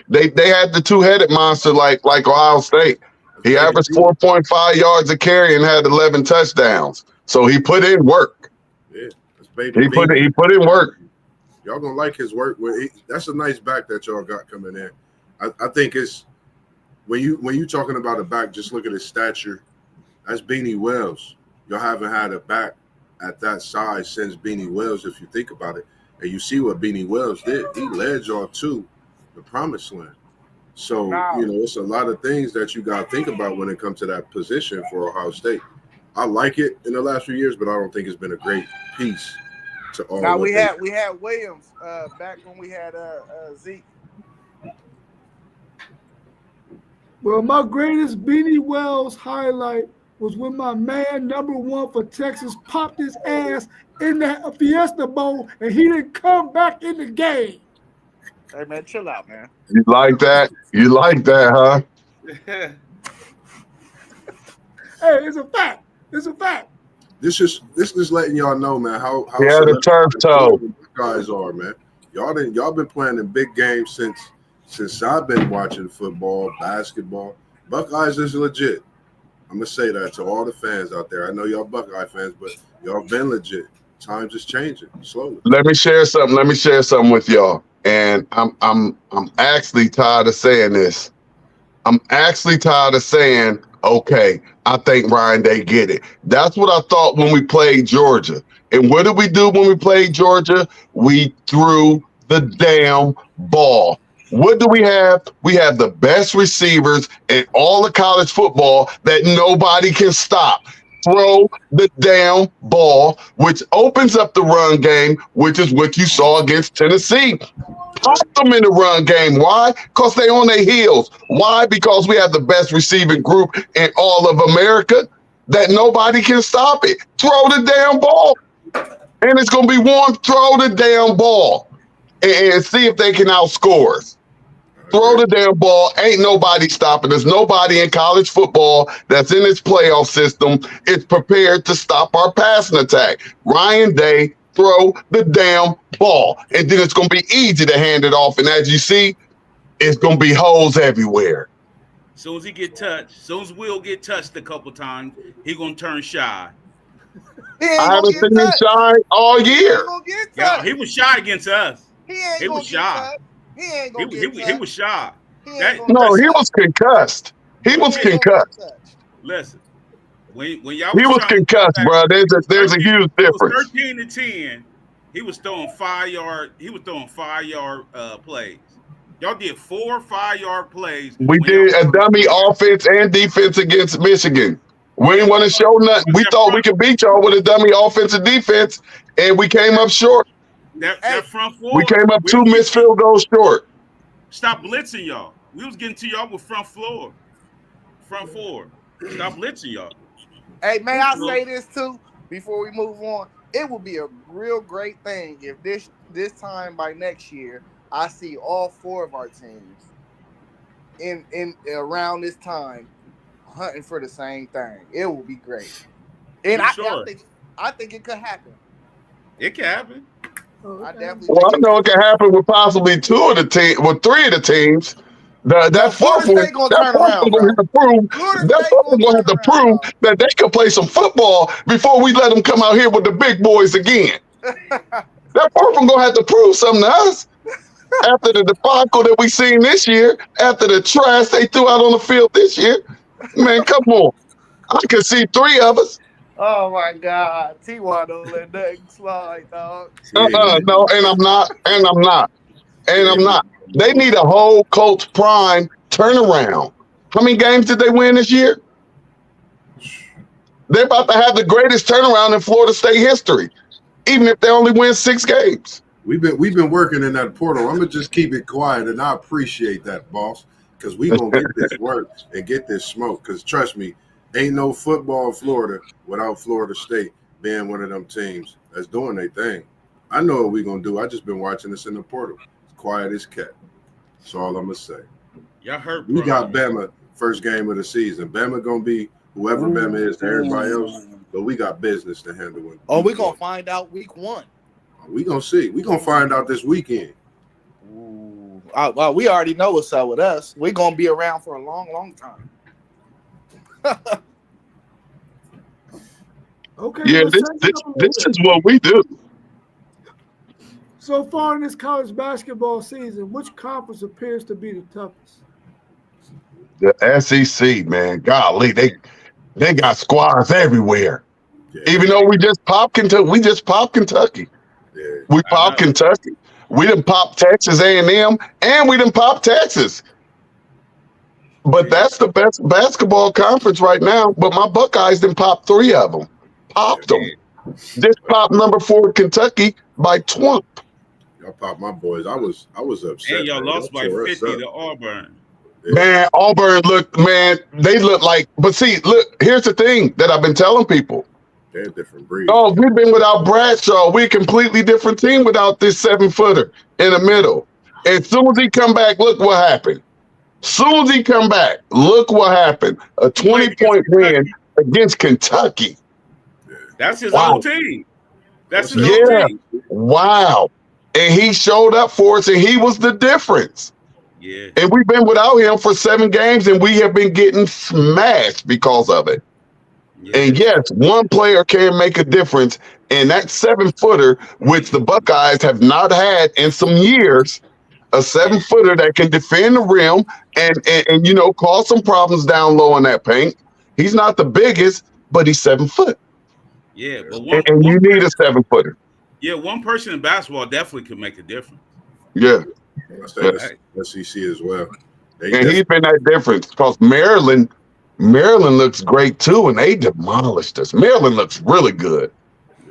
they had the two-headed monster like Ohio State. He averaged 4.5 yards a carry and had 11 touchdowns. So he put in work.
Yeah, that's baby.
He put in work.
Y'all gonna like his work. That's a nice back that y'all got coming in. I think it's when you talking about a back, just look at his stature. That's Beanie Wells. Y'all haven't had a back at that size since Beanie Wells, if you think about it. And you see what Beanie Wells did. He led y'all to the promised land. So, you know, it's a lot of things that you got to think about when it comes to that position for Ohio State. I like it in the last few years, but I don't think it's been a great piece to all.
Now we had Williams back when we had Zeke.
Well, my greatest Beanie Wells highlight was when my man, number 1 for Texas, popped his ass in the Fiesta Bowl, and he didn't come back in the game.
Hey, man, chill out, man.
You like that? You like that, huh?
Hey, it's a fact. It's a fact.
This is letting y'all know, man, how
Yeah, the turf toe.
guys are, man. Y'all been playing in big games since I've been watching football, basketball. Buckeyes is legit. I'm gonna say that to all the fans out there. I know y'all Buckeye fans, but y'all been legit. Times is changing slowly.
Let me share something with y'all. And I'm actually tired of saying this. I'm actually tired of saying, okay, I think Ryan Day get it. That's what I thought when we played Georgia. And what did we do when we played Georgia? We threw the damn ball. What do we have? We have the best receivers in all of college football that nobody can stop. Throw the damn ball, which opens up the run game, which is what you saw against Tennessee. Pop them in the run game. Why? Because they on their heels. Why? Because we have the best receiving group in all of America that nobody can stop it. Throw the damn ball. And it's going to be warm. Throw the damn ball and see if they can outscore us. Throw the damn ball. Ain't nobody stopping us. Nobody in college football that's in this playoff system is prepared to stop our passing attack. Ryan Day, throw the damn ball. And then it's going to be easy to hand it off. And as you see, it's going to be holes everywhere.
As soon as he get touched, as soon as Will get touched a couple times, he going to turn shy.
I haven't seen him shy all year.
Yeah, he was shy against us.
He
was shy.
He ain't gonna
He was shy.
No, he was concussed. He was concussed.
Listen, when y'all
he was concussed, bro. There's a huge difference.
13-10. He was throwing 5-yard. He was throwing 5-yard plays. Y'all did 4 5-yard plays.
We did a dummy offense and defense against Michigan. We didn't want to show nothing. We thought we could beat y'all with a dummy offense and defense, and we came up short.
That front four.
We came up 2 missed field goals short.
Stop blitzing y'all. We was getting to y'all with front four. Stop blitzing y'all.
Hey, may I say this too before we move on? It would be a real great thing if this time by next year I see all 4 of our teams in around this time hunting for the same thing. It will be great, and I think it could happen.
It can happen.
I definitely.
Well, I know it can happen with possibly 3 of the teams. That fourth one going to have to prove. That fourth one going to have to prove that they can play some football before we let them come out here with the big boys again. That fourth one going to have to prove something to us. After the debacle that we seen this year, after the trash they threw out on the field this year, man, come on. I can see 3 of us.
Oh my God, T.Y. don't let nothing slide, dog.
No, and I'm not. They need a whole Colts prime turnaround. How many games did they win this year? They're about to have the greatest turnaround in Florida State history, even if they only win 6 games.
We've been working in that portal. I'm gonna just keep it quiet, and I appreciate that, boss, because we gonna get this work and get this smoke. Because trust me, ain't no football in Florida without Florida State being one of them teams that's doing their thing. I know what we gonna do. I just been watching this in the portal. It's quiet as kept. That's all I'm gonna say.
Y'all hurt.
We got Bama first game of the season. Bama gonna be whoever Bama is to everybody else, but we got business to handle.
Oh, we gonna find out week 1.
We gonna see. We gonna find out this weekend.
Ooh. Well, we already know what's up with us. We're gonna be around for a long, long time.
Okay.
Yeah, this is what we do.
So far in this college basketball season, which conference appears to be the toughest?
The SEC, man. Golly, they got squads everywhere. Yeah. Even though we just popped Kentucky.
Yeah.
We popped Kentucky. We done popped Texas A&M, and we done popped Texas. But that's the best basketball conference right now. But my Buckeyes done popped 3 of them. Popped them. Just popped number 4 Kentucky by 20.
Y'all popped my boys. I was upset.
And y'all lost by 50 to Auburn.
Yeah. Man, Auburn they look like, but see, look, here's the thing that I've been telling people.
They're a different breed.
Oh, we've been without Bradshaw. We're a completely different team without this 7-footer in the middle. As soon as he come back, look what happened. Soon as he come back, look what happened. A 20-point win against Kentucky.
That's his
Wow.
old team. That's his
Yeah.
old team.
Wow. And he showed up for us, and he was the difference.
Yeah.
And we've been without him for 7 games, and we have been getting smashed because of it.
Yeah.
And yes, one player can make a difference. And that 7-footer, which the Buckeyes have not had in some years, a 7-footer that can defend the rim and you know, cause some problems down low in that paint. He's not the biggest, but he's 7 foot.
Yeah, but
And you need a 7-footer.
Yeah, one person in basketball definitely could make a difference.
Yeah.
I say that's SEC as well.
And he's been that difference because Maryland looks great too, and they demolished us. Maryland looks really good.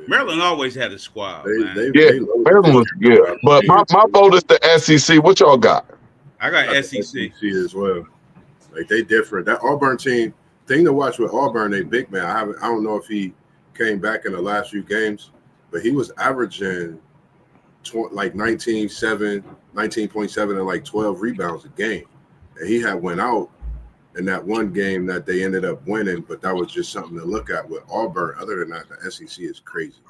Maryland always had a squad, man.
Maryland looks good. But my vote is the SEC. What y'all got?
I got SEC
as well. Like they different. That Auburn team, thing to watch with Auburn, they big man. I don't know if he came back in the last few games, but he was averaging like 19.7 and like 12 rebounds a game. And he had went out in that one game that they ended up winning, but that was just something to look at with Auburn. Other than that, the SEC is crazy.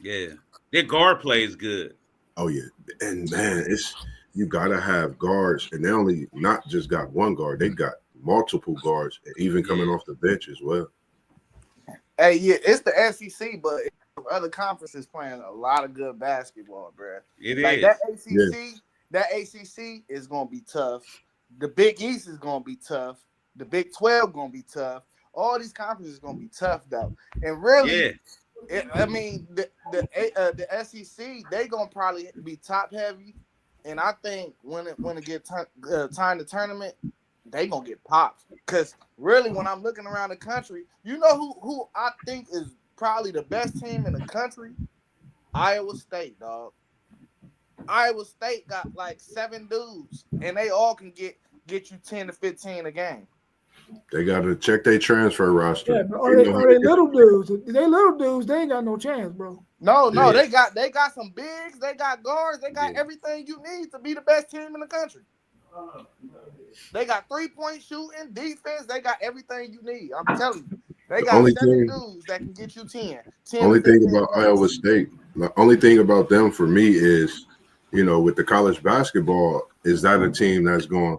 Yeah. Their guard play is good.
Oh, yeah. And, man, you got to have guards. And they only not just got one guard. They got multiple guards, even coming off the bench as well.
Hey, yeah, it's the SEC, but other conferences playing a lot of good basketball, bro.
It
like
is.
That ACC is going to be tough. The Big East is going to be tough. The Big 12 going to be tough. All these conferences going to be tough, though. And really, the SEC, they going to probably be top heavy. And I think when it get time to tournament, they going to get popped. Because really, when I'm looking around the country, you know who I think is probably the best team in the country? Iowa State, dog. Iowa State got like 7 dudes, and they all can get you 10 to 15 a game.
They got to check their transfer roster.
Yeah, but are they little dudes? If they little dudes, they ain't got no chance, bro.
No, they got some bigs, they got guards, they got everything you need to be the best team in the country. They got 3-point shooting, defense, they got everything you need. I'm telling you. They got 7 dudes that can get you 10.
Only thing about Iowa State, the only thing about them for me is, you know, with the college basketball, is that a team that's going,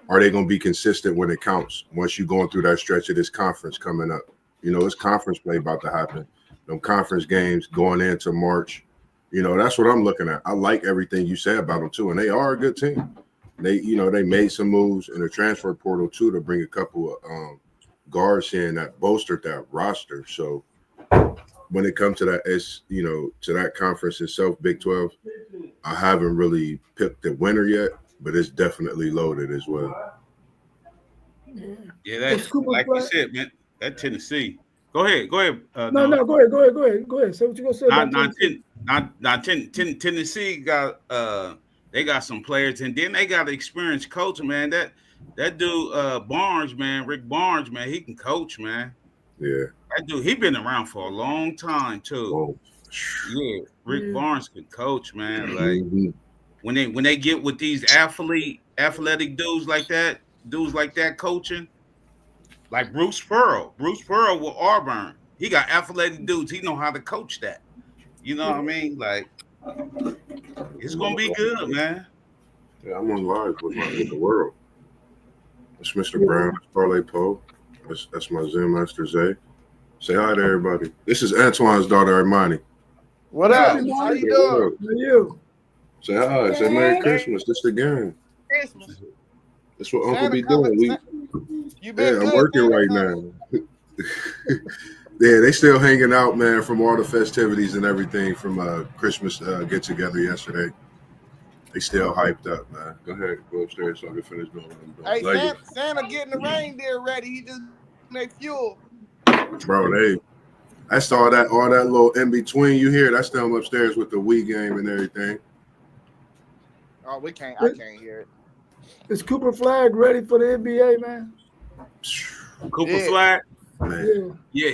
are they going to be consistent when it counts? Once you're going through that stretch of this conference coming up, you know, it's conference play about to happen. Them conference games going into March, you know, that's what I'm looking at. I like everything you say about them too, and they are a good team. They, you know, they made some moves in the transfer portal too to bring a couple of guards in that bolstered that roster. So when it comes to that, you know, to that conference itself, Big 12, I haven't really picked the winner yet, but it's definitely loaded as well.
Yeah, that's like you said, man. That Tennessee. Go ahead.
Go ahead. Say what you gonna say.
Tennessee got they got some players, and then they got an experienced coach, man. That dude Barnes, man, Rick Barnes, man, he can coach, man.
Yeah.
That dude, he been around for a long time too.
Oh.
Yeah, Rick Barnes can coach, man. Like when they get with these athletic dudes like that coaching, like Bruce Pearl with Auburn, he got athletic dudes. He know how to coach that. You know what I mean? Like it's gonna be good, man.
Yeah, I'm on live with the world. That's Mr. Brown, that's Parlay Poe. That's my Zen Master Zay. Say hi to everybody. This is Antoine's daughter, Armani.
What up? How you doing?
How are you?
Say hi. Say Merry Christmas. This the game.
Christmas.
That's what Uncle be doing. I'm working right now. Yeah, they still hanging out, man, from all the festivities and everything from Christmas get together yesterday. They still hyped up, man. Go ahead, go upstairs so I can finish doing what I'm doing.
Hey, Santa getting the reindeer ready. He just make fuel.
Bro, that's all that little in between you hear. That's them upstairs with the Wii game and everything.
Oh, I can't hear it.
Is Cooper Flag ready for the NBA, man?
Cooper Flag,
man.
Yeah.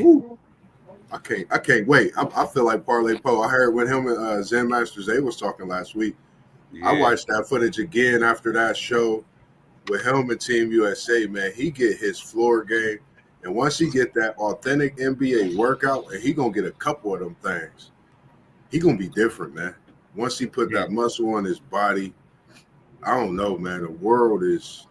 I can't wait. I feel like Parlay Poe. I heard when him and Zen Masters they was talking last week. Yeah. I watched that footage again after that show with him and Team USA. Man, he get his floor game. And once he get that authentic NBA workout, and he gonna get a couple of them things, he gonna be different, man. Once he put that muscle on his body, I don't know, man. The world is,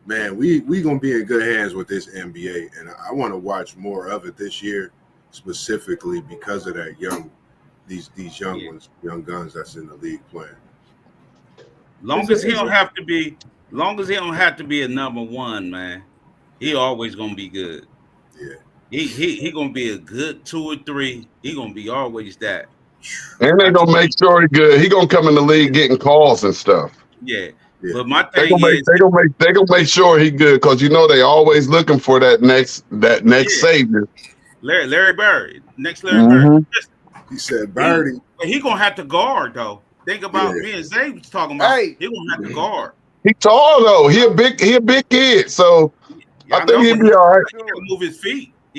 man, we gonna be in good hands with this NBA, and I want to watch more of it this year, specifically because of that these young ones, young guns that's in the league playing.
Long as he don't have to be a number one, man. He always gonna be good.
Yeah.
He gonna be a good 2 or 3. He gonna be always that.
And they gonna make sure he good. He gonna come in the league getting calls and stuff.
Yeah.
Yeah.
But my
They
thing
gonna make sure he good because they always looking for that next savior.
Larry Bird. Next Larry Bird.
He said Birdie.
He gonna have to guard though. Think about me and Zay was talking about.
Hey.
He gonna have to guard.
He tall though. He a big kid. So I think he'll be all right.
He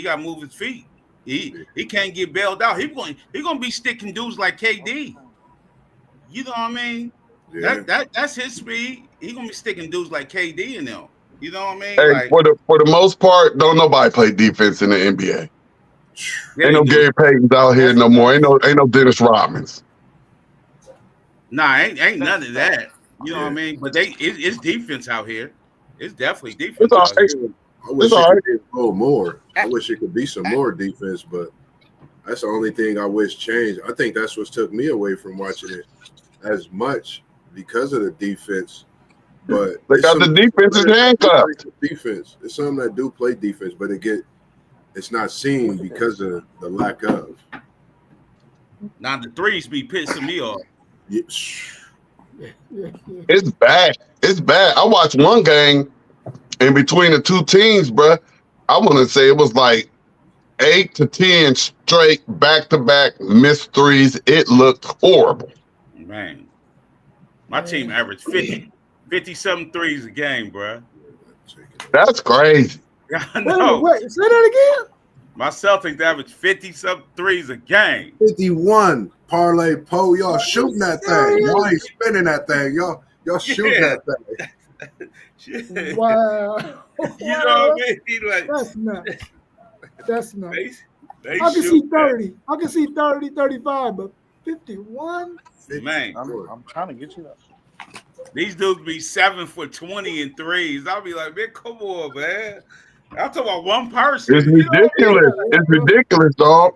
gotta move his feet. He can't get bailed out. He gonna be sticking dudes like KD. You know what I mean?
Yeah.
That's his speed. He gonna be sticking dudes like KD in them. You know what I mean?
Hey,
Like,
for the most part, don't nobody play defense in the NBA.
yeah,
Ain't no Gary Payton's out here no more. Ain't no Dennis Rodmans.
Nah, ain't none of that. You know what I mean? But it's defense out here. It's definitely defense.
It's all
out
right.
here.
I wish
all
it
right.
could be a little more. I wish it could be some more defense, but that's the only thing I wish changed. I think that's what took me away from watching it as much because of the defense. But
They got the defense in handcuffs.
Defense. There's some that do play defense, but it's not seen because of the lack of.
Now the threes be pissing me off.
Yeah.
It's bad. It's bad. I watched one game in between the two teams, bruh. I want to say it was like 8 to 10 straight back-to-back missed threes. It looked horrible.
Man, my team averaged 50-something threes a game, bro.
That's crazy.
I know.
Wait, say that again.
My Celtics average 50-something threes a game.
51 parlay pole. Y'all shooting that thing. Y'all ain't spinning that thing. Y'all shooting that thing.
Shit.
Wow.
You know what I mean? Like,
That's nuts. That's nuts.
they
I can see
shoot that.
30. I can see 30, 35, but 51?
Man,
I'm trying to get you that.
these dudes be 7 for 20 in threes. I'll be like, man, come on, man. I'm talking about one person.
It's
You know what I mean?
ridiculous. It's ridiculous, dog.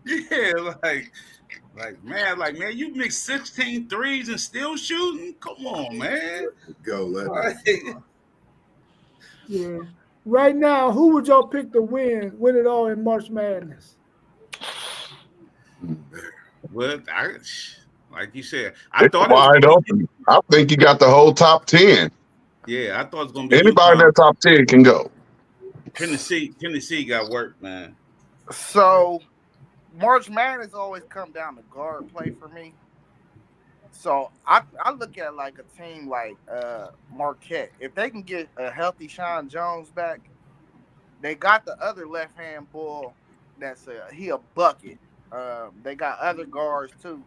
Yeah, man, you mix 16 threes and still shooting? Come on, man.
Go, let
Like,
Yeah. Right now, who would y'all pick to win it all in March Madness?
well, like you said, I
It's
thought it
wide
was
open. I think you got the whole top 10.
Yeah, I thought it was gonna be
Anybody in
UConn.
that top 10 can go.
Tennessee got work, man.
So March Madness always come down to guard play for me. So I look at like a team like Marquette. If they can get a healthy Sean Jones back, they got the other left hand bull that's he a bucket. They got other guards too.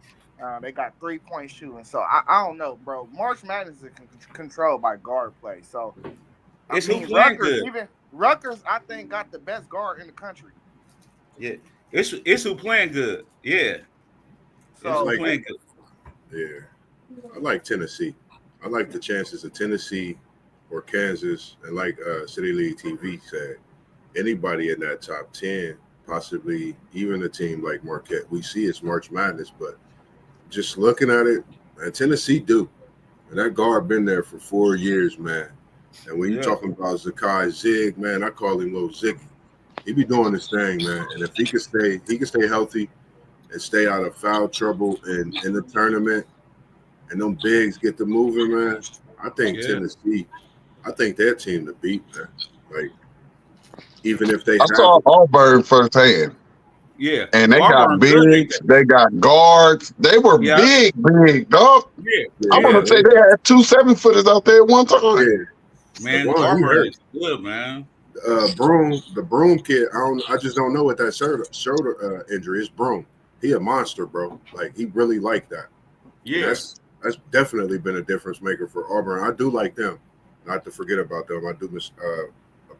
They got 3-point shooting. So I don't know, bro. March Madness is controlled by guard play. So
It's who playing good.
Even Rutgers, I think, got the best guard in the country.
Yeah, it's who playing good. Yeah,
So
it's who playing good.
Yeah, I like Tennessee. I like the chances of Tennessee or Kansas, and like City League TV said, anybody in that top 10, possibly even a team like Marquette. We see it's March Madness, but just looking at it, and Tennessee do, and that guard been there for 4 years, man. And when you're talking about Zakai Zig, man, I call him Little Ziggy. He be doing his thing, man. And if he can stay healthy and stay out of foul trouble in the tournament, and them bigs get to moving, man, I think Tennessee, I think their team to beat, man. Like, even if they
I saw Auburn firsthand.
Yeah,
And they
Auburn
got bigs, they got guards. They were big, dog.
Yeah,
I want to say they had 2 7-footers out there at one time.
Yeah.
man,
LeBron, he
Auburn
hurt.
is good, man.
The Broom kid, I just don't know what that shoulder injury is. Broom, he a monster, bro. Like, he really like that.
Yeah,
That's definitely been a difference maker for Auburn. I do like them. Not to forget about them. I do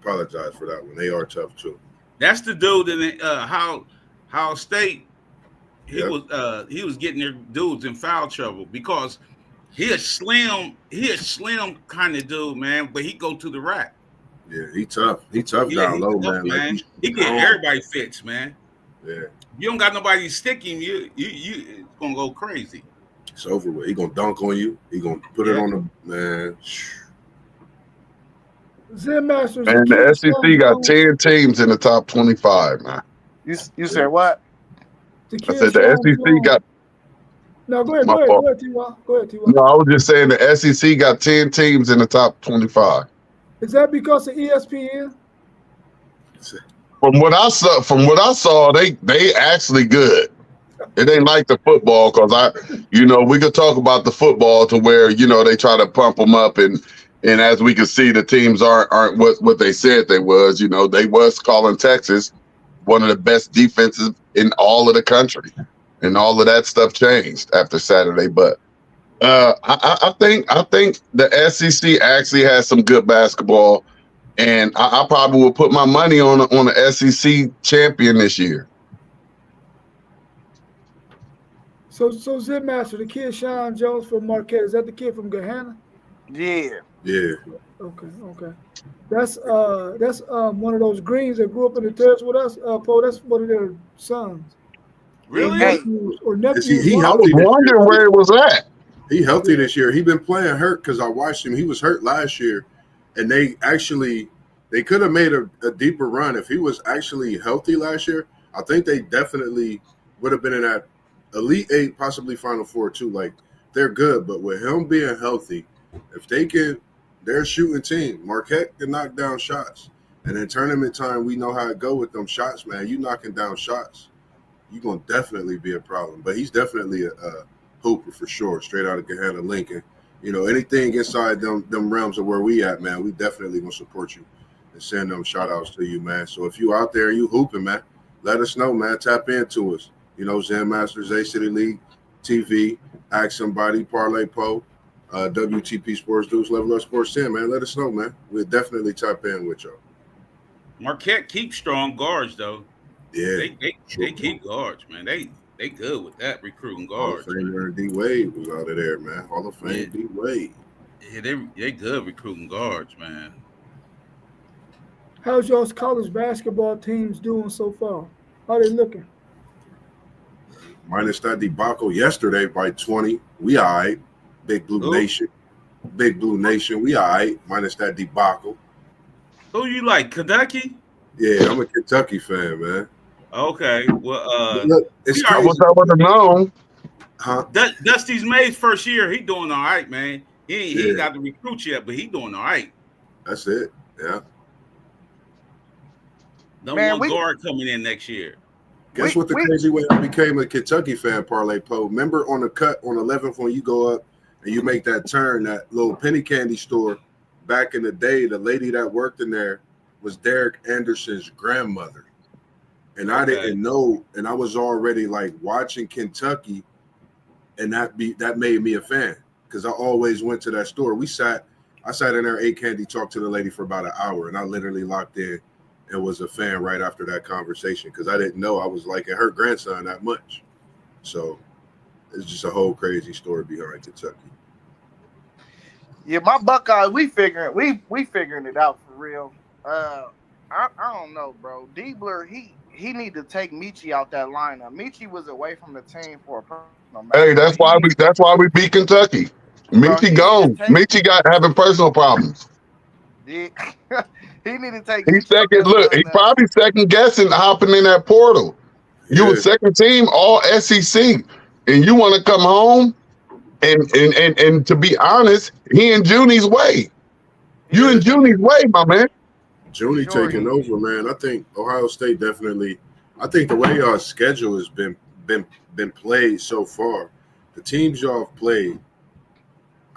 apologize for that one. They are tough too.
That's the dude in the, How State. He
Yep.
was getting their dudes in foul trouble because he a slim kind of dude, man. But he go to the rack.
Yeah, he tough. He tough
Yeah,
down
he
low,
tough,
man. Like,
He get everybody fits, man.
Yeah,
You don't got nobody to stick him. You it's gonna go crazy.
it's over with. He gonna dunk on you. He gonna put it on the man.
Zen Masters.
And the SEC got 10 teams in the top 25, man.
You said what?
I said the SEC got.
No, go ahead,
My
go ahead,
fault.
go ahead, T.Y. Go ahead, T.Y.
No, I was just saying the SEC got 10 teams in the top 25.
Is that because of ESPN?
From what I saw, they actually good. It ain't like the football because we could talk about the football to where they try to pump them up and as we can see, the teams aren't what they said they was. They was calling Texas one of the best defenses in all of the country, and all of that stuff changed after Saturday. But I think the SEC actually has some good basketball, and I probably will put my money on the SEC champion this year.
So Zen Master, the kid Sean Jones from Marquette, is that the kid from Gahanna?
Yeah.
Yeah.
Okay. That's one of those greens that grew up in the terrace with us. Poe, that's one of their sons.
Really?
Or nephews.
He
I
healthy
was wondering where it was at.
He healthy this year. He been playing hurt because I watched him. He was hurt last year, and they could have made a deeper run if he was actually healthy last year. I think they definitely would have been in that Elite Eight, possibly Final Four too. Like, they're good, but with him being healthy, if they're a shooting team. Marquette can knock down shots, and in tournament time, we know how it go with them shots, man. You knocking down shots, you're gonna definitely be a problem. But he's definitely a hooper for sure, straight out of Gahanna Lincoln. Anything inside them realms of where we at, man, we definitely gonna support you and send them shout outs to you, man. So if you out there, you hooping, man, let us know, man. Tap into us. Zen Masters, A City League TV, Ask Somebody, Parlay Poe, WTP Sports Dudes, Level Up Sports 10, man. Let us know, man. We'll definitely tap in with y'all.
Marquette keeps strong guards though.
Yeah,
they keep guards, man. They good with that recruiting guards.
Hall of Famer D Wade was out of there, man. Hall of Fame D Wade.
Yeah, they good recruiting guards, man.
How's y'all's college basketball teams doing so far? How they looking?
Minus that debacle yesterday by 20. We all right. Big Blue Nation. Big Blue Nation. We all right. Minus that debacle.
Who you like, Kentucky?
Yeah, I'm a Kentucky fan, man.
Okay. Well,
look, it's
I wish I would have known.
Huh?
Dusty's May's first year, he doing all right, man. He ain't got the recruits yet, but he doing all right.
That's it. Yeah.
One guard coming in next year.
Guess what the crazy way I became a Kentucky fan, Parlay Poe? Remember on the cut on 11th when you go up and you make that turn, that little penny candy store back in the day, the lady that worked in there was Derek Anderson's grandmother. And I didn't know, and I was already like watching Kentucky, and that made me a fan because I always went to that store. I sat in there, ate candy, talked to the lady for about an hour, and I literally locked in and was a fan right after that conversation because I didn't know I was liking her grandson that much. So it's just a whole crazy story behind Kentucky.
Yeah, my Buckeyes, we figuring it out for real. I don't know, bro. Diebler, he need to take Michi out that lineup. Michi was away from the team for a personal matter.
Hey, that's why we beat Kentucky. Michi gone. Michi having personal problems.
Yeah. He need to take.
He's he probably second guessing hopping in that portal. You were second team all SEC, and you want to come home, and to be honest, he in Junie's way. You in Junie's way, my man.
Junie taking over, man. I think Ohio State definitely. I think the way y'all schedule has been played so far, the teams y'all have played,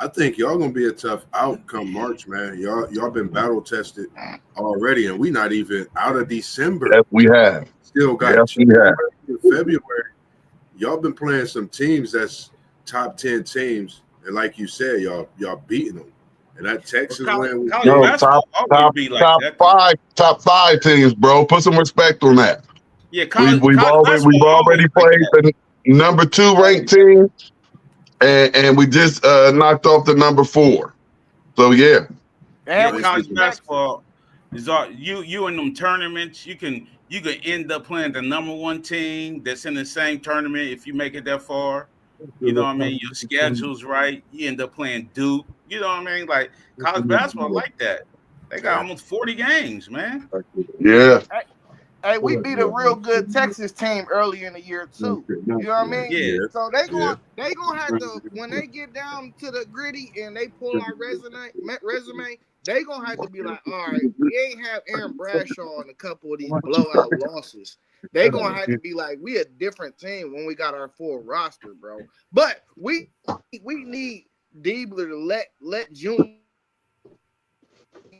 I think y'all gonna be a tough out come March, man. Y'all been battle tested already, and we not even out of December.
Yes, we have.
Still got February. Y'all been playing some teams that's top 10 teams, and like you said, y'all beating them. And that Texas
College,
win,
college
No,
basketball always be like that. though.
top five teams, bro. Put some respect on that.
Yeah, college
We've
basketball
already
always like
played
that.
the number 2 ranked team, and we just knocked off the number 4. So yeah.
Yeah,
And we
college
beat
basketball is all you in them tournaments. You can end up playing the number 1 team that's in the same tournament if you make it that far. You know what I mean? Your schedule's right. You end up playing Duke. You know what I mean? Like college basketball like that. They got almost 40 games, man.
Yeah.
Hey, we beat a real good Texas team early in the year too. You know what I mean?
Yeah.
So they gonna have to, when they get down to the gritty and they pull our resume, they gonna have to be like, all right, we ain't have Aaron Bradshaw in a couple of these blowout losses. They gonna have to be like, we a different team when we got our full roster, bro. But we need Diebler to let June.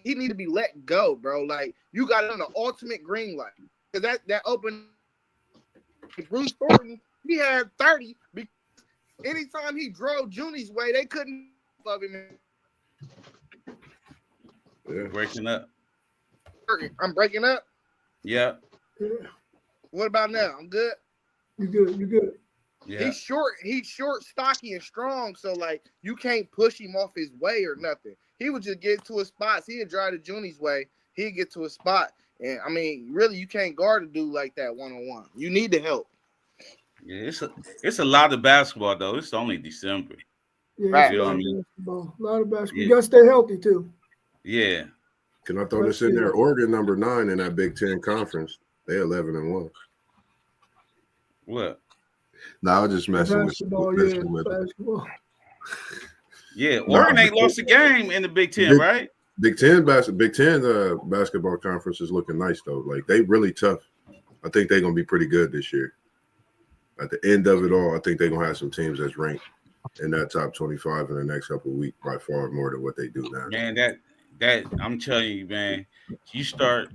He need to be let go, bro. Like you got it on the ultimate green light because that open. Bruce Thornton, he had 30. Because anytime he drove Junie's way, they couldn't love him.
yeah.
Breaking up.
I'm breaking up.
Yeah.
What about now? I'm good.
You good.
Yeah.
He's short, stocky, and strong. So like you can't push him off his way or nothing. He would just get to his spots. He'd drive to Junie's way. He'd get to his spot. And I mean, really, you can't guard a dude like that one-on-one. You need the help.
Yeah, it's a lot of basketball though. It's only December.
Yeah,
Right.
it's
You know
a
what I
lot
mean?
of basketball. A lot of basketball.
Yeah.
You gotta stay healthy too.
Yeah.
Can I throw this in there? Oregon number 9 in that Big Ten conference. They 11-1.
What?
No, I was just messing
Basketball,
with
yeah,
with
basketball.
Yeah. Oregon ain't lost a game in the Big Ten, right?
Big Ten basketball conference is looking nice though. Like they really tough. I think they're gonna be pretty good this year. At the end of it all, I think they're gonna have some teams that's ranked in that top 25 in the next couple of weeks by far more than what they do now.
Man, that I'm telling you, man, you start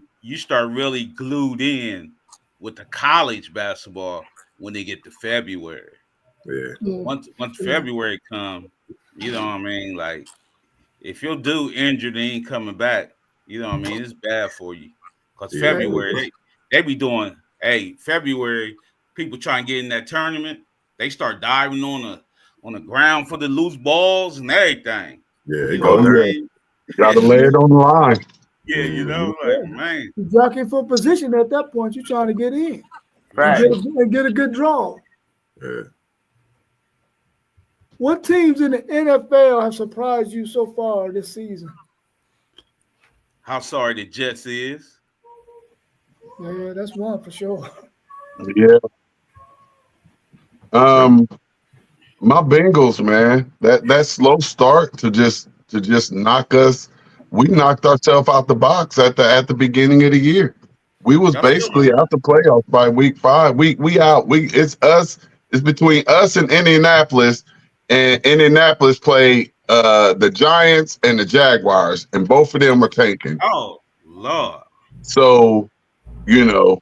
really glued in with the college basketball when they get to February.
Yeah.
Once February come, you know what I mean? Like if your dude injured and ain't coming back, you know what I mean? It's bad for you. Because
Yeah.
February, they be doing, February, people try and get in that tournament, they start diving on the ground for the loose balls and everything.
Yeah,
You
it
know
goes
what I
there.
mean?
Gotta lay it on the line.
Yeah, you know, like, man.
You're jockeying for position at that point. You're trying to get in and get a good draw.
Yeah.
What teams in the NFL have surprised you so far this season?
How sorry the Jets is.
Yeah, that's one for sure.
Yeah. My Bengals, man. That slow start to just knock us. We knocked ourselves out the box at the beginning of the year. We was basically out the playoffs by week 5. We out. It's us. It's between us and Indianapolis. And Indianapolis played the Giants and the Jaguars, and both of them are tanking.
Oh, Lord.
So, you know,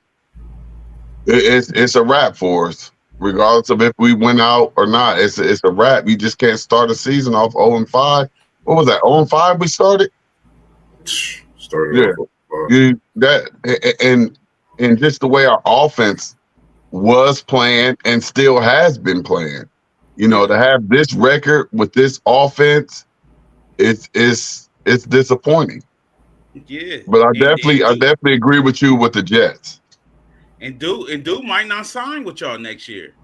it's a wrap for us, regardless of if we win out or not. It's a wrap. You just can't start a season off 0-5. What was that? 0-5 we started?
Started off.
And just the way our offense was playing and still has been playing. You know, to have this record with this offense, it's disappointing.
Yeah.
But I definitely agree with you with the Jets.
And dude might not sign with y'all next year.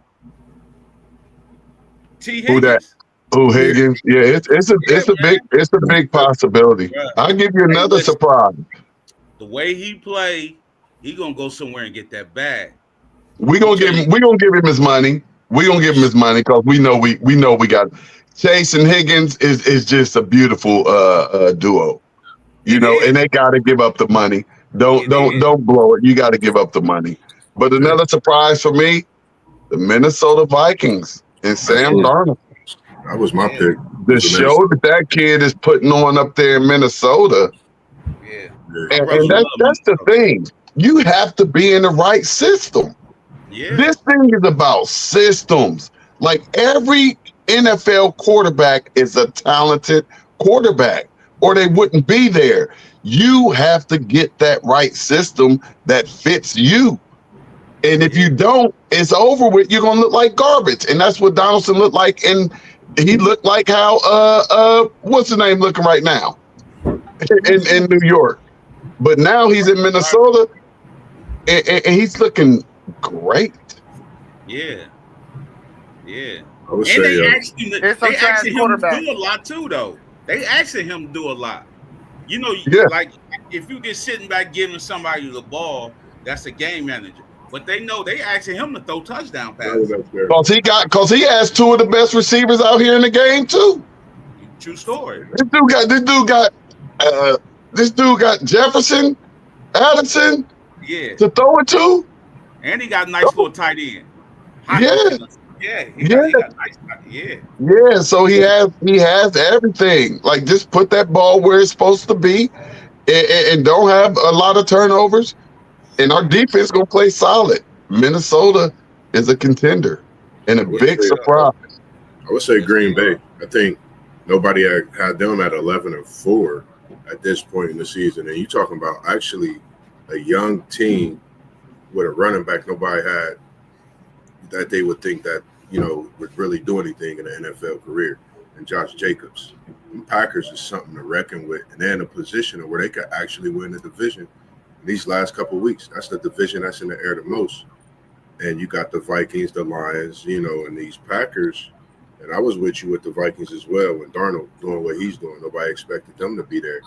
T.
Who that?
Higgins.
Who Higgins? Yeah, it's a big possibility.
Right.
I'll give you another surprise.
The way he play, he gonna go somewhere and get that bag.
We gonna give him his money. We gonna give him his money because we know we got Chase and Higgins is just a beautiful duo. You know, and they gotta give up the money. Don't blow it. You gotta give up the money. But another surprise for me, the Minnesota Vikings and Sam Darnold.
That was my pick.
The show that kid is putting on up there in Minnesota.
Yeah.
And that's the thing. You have to be in the right system.
Yeah.
This thing is about systems. Like every NFL quarterback is a talented quarterback, or they wouldn't be there. You have to get that right system that fits you. And if you don't, it's over with. You're gonna look like garbage. And that's what Donaldson looked like. And he looked like how what's his name looking right now in New York. But now he's in Minnesota and he's looking great.
Yeah.
I would
And
say
they asked him
It's some trash
to
quarterback.
do a lot too, though. They asking him to do a lot. You know,
Yeah.
like if you just sitting back giving somebody the ball, that's a game manager. But they know they asking him to throw touchdown passes.
Cause he has two of the best receivers out here in the game too.
True story.
This dude got Jefferson, Addison
Yeah.
to throw it to.
And he got a nice little tight end. He got nice tight end.
Yeah, so he has everything. Like, just put that ball where it's supposed to be, and don't have a lot of turnovers. And our defense gonna play solid. Minnesota is a contender and a big surprise.
I would say Green Bay. I think nobody had them at 11-4 at this point in the season. And you talking about actually a young team with a running back nobody had that they would think that, you know, would really do anything in an NFL career. And Josh Jacobs. The Packers is something to reckon with. And they're in a position where they could actually win the division these last couple of weeks. That's the division that's in the air the most. And you got the Vikings, the Lions, you know, and these Packers. And I was with you with the Vikings as well when Darnold doing what he's doing. Nobody expected them to be there.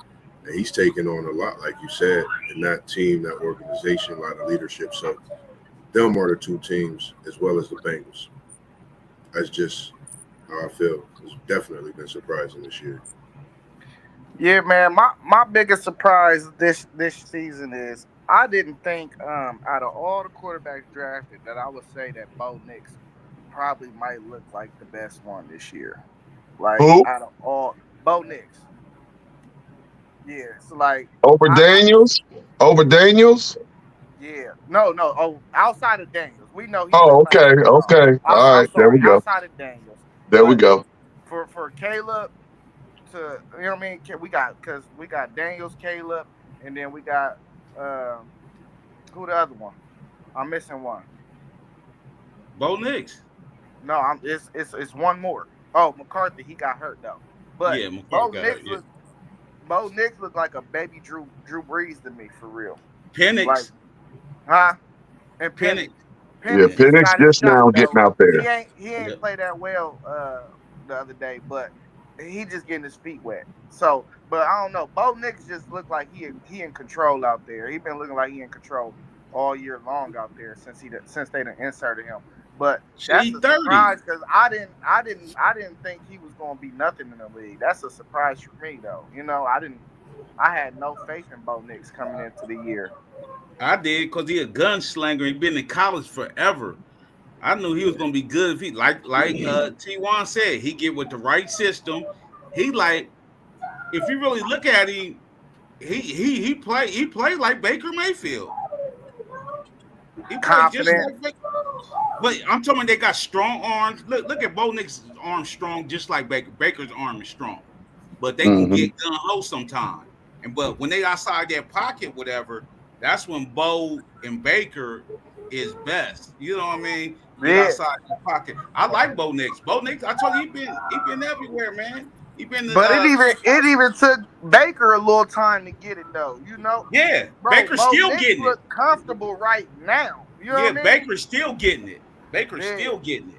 And he's taking on a lot, like you said, in that team, that organization, a lot of leadership. So them are the two teams as well as the Bengals. That's just how I feel. It's definitely been surprising this year.
Yeah, man. My biggest surprise this season is I didn't think out of all the quarterbacks drafted that I would say that Bo Nix probably might look like the best one this year. Like
Who?
out of all Bo Nix. Yeah, it's like
Over Daniels?
Yeah. No. Oh, outside of Daniels. We know he
Oh,
looks like-
okay. All right, there we go.
Outside of Daniels.
There we go.
For Caleb to, you know what I mean? We got Daniels, Caleb, and then we got who the other one? I'm missing one.
Bo Nix.
No, it's one more. Oh, McCarthy, he got hurt though. But
Yeah,
Bo
McCarthy got
Nix
hurt,
Bo Nix looked like a baby Drew Brees to me for real.
Penix.
Like, huh? And
Penix.
Yeah, Penix
got his
just now
shot,
getting
though.
out there.
He ain't played that well the other day, but he just getting his feet wet. So, but I don't know. Bo Nix just looked like he in control out there. He been looking like he in control all year long out there since they done inserted him. But that's a
30.
surprise because I didn't think he was gonna be nothing in the league. That's a surprise for me though. You know, I had no faith in Bo Nix coming into the year.
I did because he a gunslinger. He been in college forever. I knew he was gonna be good if he like T1 said, he get with the right system. He like, if you really look at him, he played like Baker Mayfield. He played just like Baker. But I'm talking they got strong arms. Look at Bo Nix's arm strong, just like Baker. Baker's arm is strong, but they can get gun ho sometimes. But when they outside their pocket, whatever, that's when Bo and Baker is best. You know what I mean? Outside the pocket. I like Bo Nix. Bo Nix, I told you, he been everywhere, man. He been.
But it even took Baker a little time to get it though. You know?
Yeah,
Bro,
Baker's
Bo
still
Nix
getting
look
it.
comfortable right now. You know what I mean?
Baker's still getting it. Still getting it.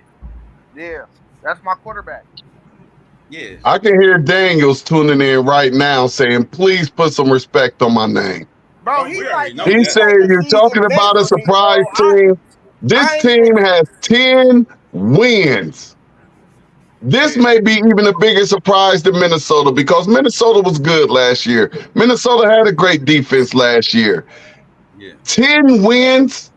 Yeah, that's my quarterback.
Yeah.
I can hear Daniels tuning in right now saying, please put some respect on my name.
Bro,
Oh,
he's
we
like
already know
He
that.
said you're talking about a surprise team. This team has 10 wins. This may be even a bigger surprise than Minnesota because Minnesota was good last year. Minnesota had a great defense last year.
Yeah.
10 wins.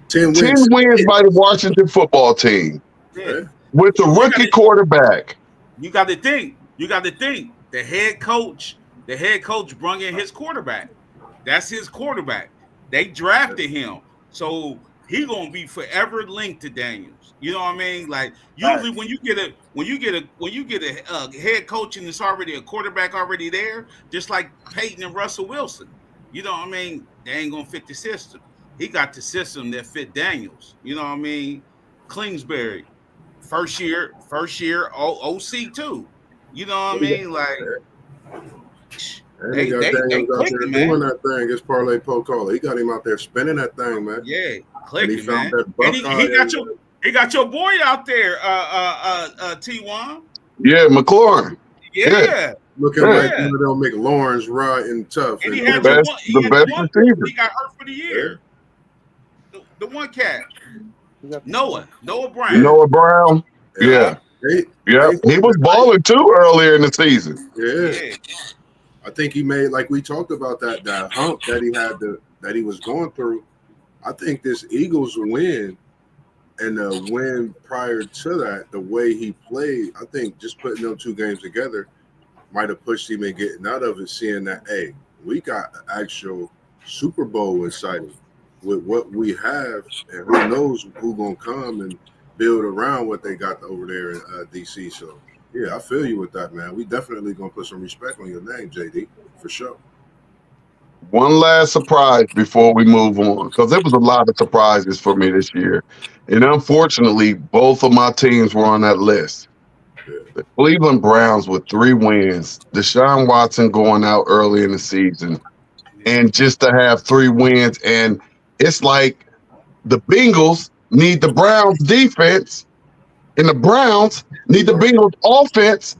10
10 wins by the Washington football team
Yeah.
with the rookie quarterback.
You got to think. The head coach brought in his quarterback. That's his quarterback. They drafted him. So he gonna be forever linked to Daniels. You know what I mean? Like usually when you get a head coach and it's already a quarterback already there, just like Peyton and Russell Wilson. You know what I mean? They ain't gonna fit the system. He got the system that fit Daniels. You know what I mean? Kingsbury, first year OC too. You know what I mean? Like
And he got Daniels out there doing that thing. It's Parlay Pocola. He got him out there spinning that thing, man.
Yeah, clicking,
man.
And he got your boy out there, T1.
Yeah, McLaurin.
Yeah.
Looking like one of them McLaurin's raw and tough.
And he
the
had
best receiver.
He got hurt for the year. The one cat. Noah Brown.
Noah Brown. Yeah. He was balling too earlier in the season.
Yeah. I think he made, like we talked about, that hump that he had that he was going through. I think this Eagles win and the win prior to that, the way he played, I think just putting those two games together might have pushed him in getting out of it, seeing that, hey, we got an actual Super Bowl exciting with what we have, and who knows who's going to come and build around what they got over there in D.C. So, yeah, I feel you with that, man. We definitely going to put some respect on your name, JD, for sure.
One last surprise before we move on, because there was a lot of surprises for me this year. And unfortunately, both of my teams were on that list. The Cleveland Browns with 3 wins, Deshaun Watson going out early in the season, and just to have 3 wins. And it's like the Bengals need the Browns defense, and the Browns need the Bengals offense,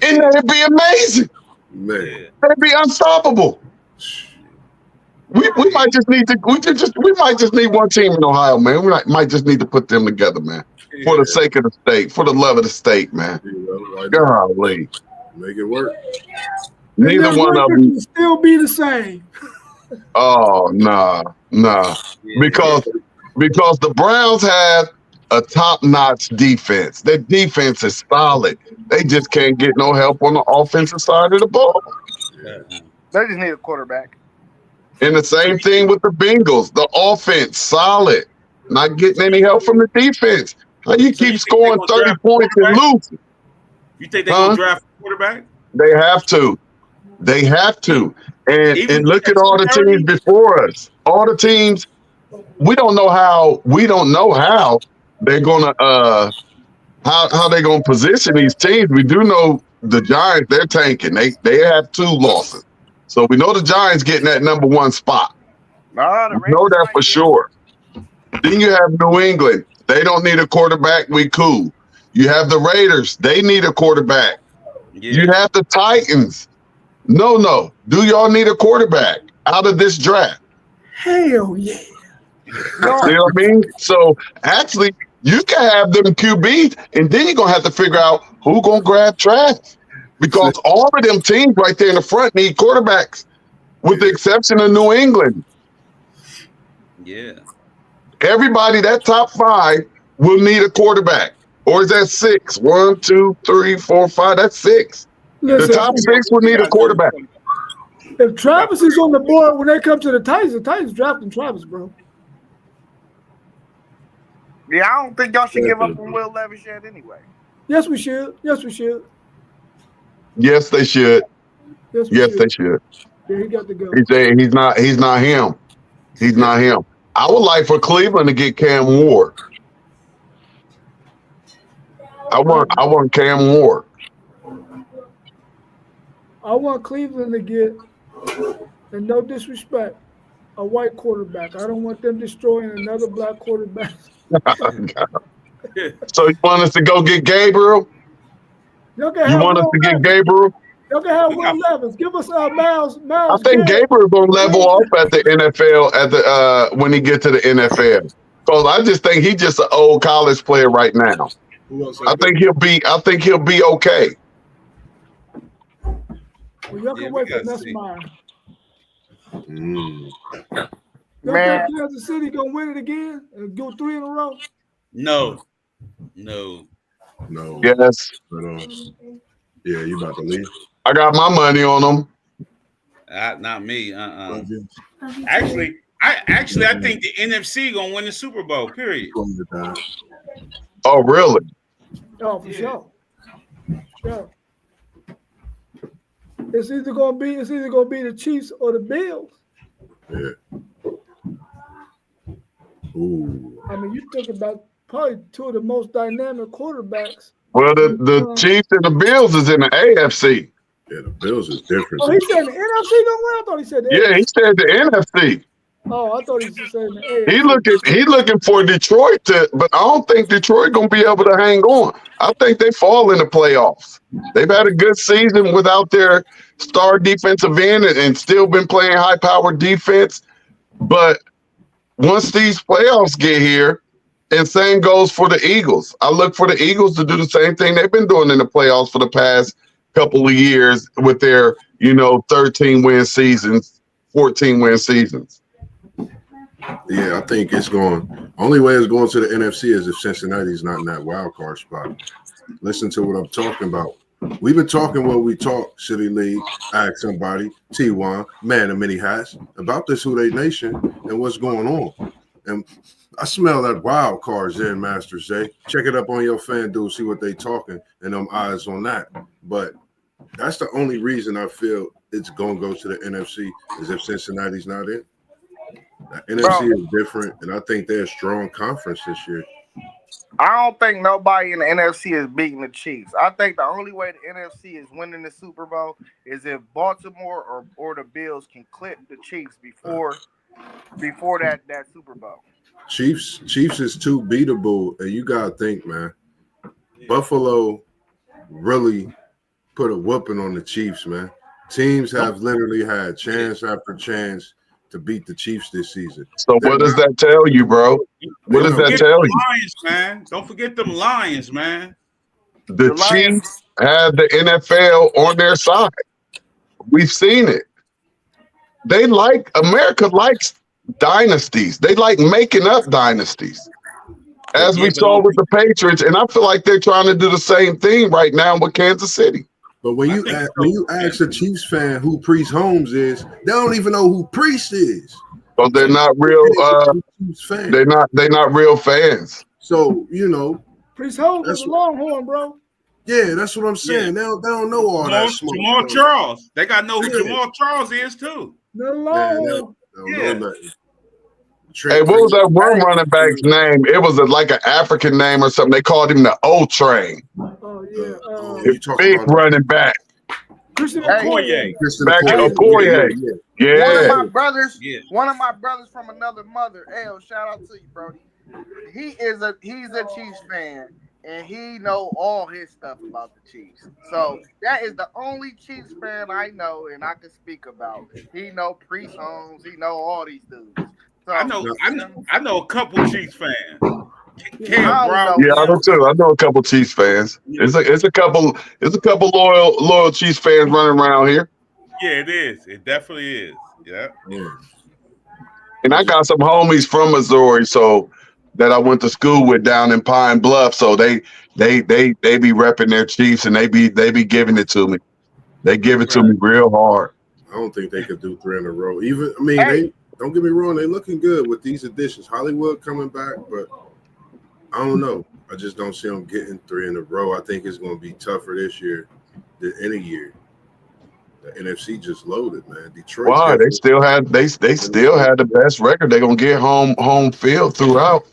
and that'd be amazing.
Man.
That'd be unstoppable. We might just need one team in Ohio, man. We might just need to put them together, man. For the sake of the state, for the love of the state, man. Golly.
Make it work.
Neither one of them
still be the same.
Oh, nah. Because the Browns have a top-notch defense. Their defense is solid. They just can't get no help on the offensive side of the ball.
They just need a quarterback.
And the same thing with the Bengals. The offense, solid. Not getting any help from the defense. How you keep scoring 30 points and losing?
You think they're going to draft a quarterback?
They have to. And look at all the teams before us. All the teams, we don't know how they're gonna how they're gonna position these teams. We do know the Giants, they're tanking. They have 2 losses. So we know the Giants getting that number 1 spot. We know that for sure. Then you have New England. They don't need a quarterback. We cool. You have the Raiders. They need a quarterback. Yeah. You have the Titans. No. Do y'all need a quarterback out of this draft?
Hell yeah.
See what I mean? So actually, you can have them QBs, and then you're going to have to figure out who's going to grab Travis. Because all of them teams right there in the front need quarterbacks, with the exception of New England.
Yeah.
Everybody, that top 5 will need a quarterback. Or is that 6? 1, 2, 3, 4, 5. That's 6.
Listen,
the top 6 will need a quarterback.
If Travis is on the board when they come to the Titans drafting Travis, bro.
Yeah, I don't think y'all should give up on Will Levis yet anyway.
Yes, we should.
Yes, they should. Yes, they should.
Yeah, he got to go.
He's not him. He's not him. I would like for Cleveland to get Cam Ward. I want Cam Ward.
I want Cleveland to get, and no disrespect, a white quarterback. I don't want them destroying another black quarterback.
So you want us to go get Gabriel?
You want us to get
Gabriel?
Y'all can have Will Levis. Give us Miles.
I think Gabriel's gonna level off at the NFL when he gets to the NFL. Because I just think he's just an old college player right now. I think he'll be okay.
Well, y'all can wait for Nussmeier.
Man,
think Kansas City gonna win it again and go 3 in a row?
No.
Yes.
But, yeah, you about to leave?
I got my money on them.
Not me. Actually, I think the NFC gonna win the Super Bowl. Period.
Oh, really?
Oh, for sure. Sure. It's either gonna be the Chiefs or the Bills.
Yeah. Ooh.
I mean, you think about probably two of the most dynamic quarterbacks.
Well, the Chiefs and the Bills is in the AFC.
Yeah, the Bills is different.
Oh, he said the NFC don't win. I thought he said the
Yeah, he said the NFC.
Oh, I thought he was saying the AFC.
He looking for Detroit but I don't think Detroit gonna be able to hang on. I think they fall in the playoffs. They've had a good season without their star defensive end and still been playing high-powered defense. But once these playoffs get here, and same goes for the Eagles. I look for the Eagles to do the same thing they've been doing in the playoffs for the past couple of years with their, 13-win seasons, 14-win seasons.
Yeah, I think it's going. Only way it's going to the NFC is if Cincinnati's not in that wild card spot. Listen to what I'm talking about. We've been talking what we talk, City League, ask somebody, T1, man of many hats, about this Who They Nation and what's going on. And I smell that wild cards in, Master Zay. Check it up on your FanDuel, see what they talking, and them eyes on that. But that's the only reason I feel it's going to go to the NFC is if Cincinnati's not in. The NFC is different, and I think they're a strong conference this year.
I don't think nobody in the NFC is beating the Chiefs. I think the only way the NFC is winning the Super Bowl is if Baltimore or the Bills can clip the Chiefs before that Super Bowl.
Chiefs is too beatable, and you gotta think, man. Buffalo really put a whooping on the Chiefs, man. Teams have literally had chance after chance to beat the Chiefs this season.
So what does that tell you, bro? What does that tell you?
Lions, man. Don't forget them Lions, man.
The Chiefs have the NFL on their side. We've seen it. America likes dynasties. They like making up dynasties. As we saw with the Patriots, and I feel like they're trying to do the same thing right now with Kansas City.
But when you ask a Chiefs fan who Priest Holmes is, they don't even know who Priest is.
So they're not real. They're not real fans.
So
Priest Holmes is a Longhorn, bro.
Yeah, that's what I'm saying.
Yeah.
They don't know all that smoke.
Jamal Charles. They got to know who Jamal Charles is too.
The Longhorn.
Hey, what was that one running back's name? It was like an African name or something. They called him the O Train.
Oh yeah.
Big running back.
Christian Okoye.
Okoye. Yeah.
One of my brothers from another mother. L, shout out to you, Brody. He's a Chiefs fan, and he know all his stuff about the Chiefs. So that is the only Chiefs fan I know, and I can speak about. He know Priest Holmes. He know all these dudes. So,
I know a couple Chiefs fans.
Yeah, I know too. I know a couple Chiefs fans. It's a couple loyal Chiefs fans running around here.
Yeah, it is. It definitely is. Yeah.
And I got some homies from Missouri, so that I went to school with down in Pine Bluff. So they be repping their Chiefs, and they be giving it to me. They give it to me real hard.
I don't think they could do 3 in a row. Don't get me wrong, they looking good with these additions. Hollywood coming back, but I don't know. I just don't see them getting 3 in a row. I think it's going to be tougher this year than any year. The NFC just loaded, man. Detroit.
Why? They still had the best record. They're gonna get home field throughout.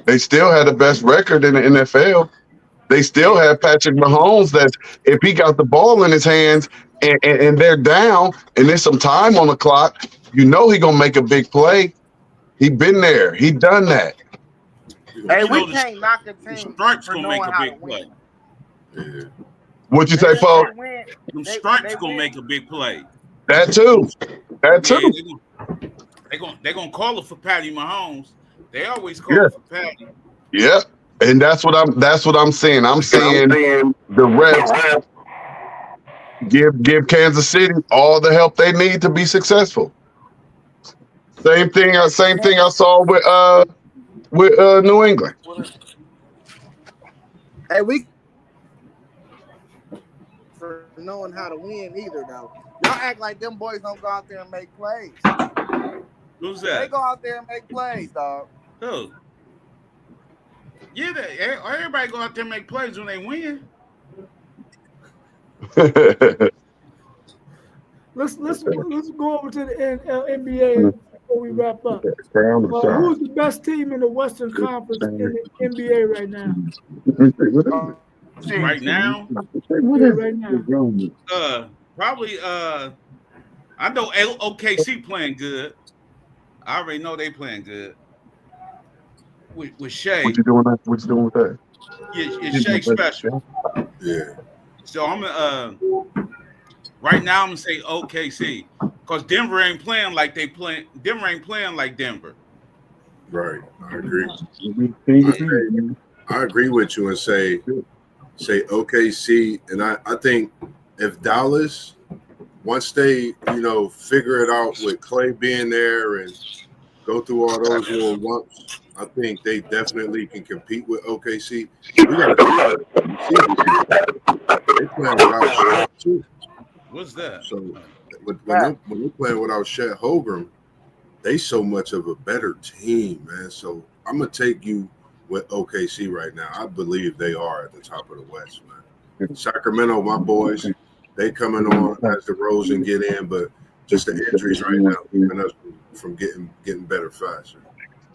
They still had the best record in the NFL. They still have Patrick Mahomes. That if he got the ball in his hands and they're down and there's some time on the clock, he gonna make a big play. He been there. He done that.
Hey, we can't knock a team.
Stripes gonna make a big play.
Yeah.
What you say, Paul?
Them Stripes gonna make a big play.
That too.
Yeah, they're gonna call it for Patty Mahomes. They always call it for Patty.
Yeah, and that's what I'm saying. I'm saying the refs give Kansas City all the help they need to be successful. Same thing I saw with New England.
Hey, we for knowing how to win either though. Y'all act like them boys don't go out there and make plays.
Who's
They
that?
go out there and make plays, dog.
Who? Yeah, everybody go out there and make plays when they win.
Let's go over to the NBA before we wrap up. Who's the best team in the Western Conference in the NBA right now?
Right now,
Yeah, right now.
probably I know OKC playing good. I already know they playing good. With Shea.
What you doing with that?
Yeah, Shea special.
Yeah.
So I'm right now I'm gonna say OKC because Denver ain't playing like they playing. Denver ain't playing like Denver.
Right. I agree. I agree with you and say OKC, and I think if Dallas, once they figure it out with Clay being there and go through all those little lumps, I think they definitely can compete with OKC. We got they playing without Chet too.
What's that?
So when they're playing without Chet Holmgren, they so much of a better team, man. So I'm gonna take you with OKC right now. I believe they are at the top of the West, man. Sacramento, my boys, they coming on as the DeRozan get in, but just the injuries right now keeping us from getting better faster.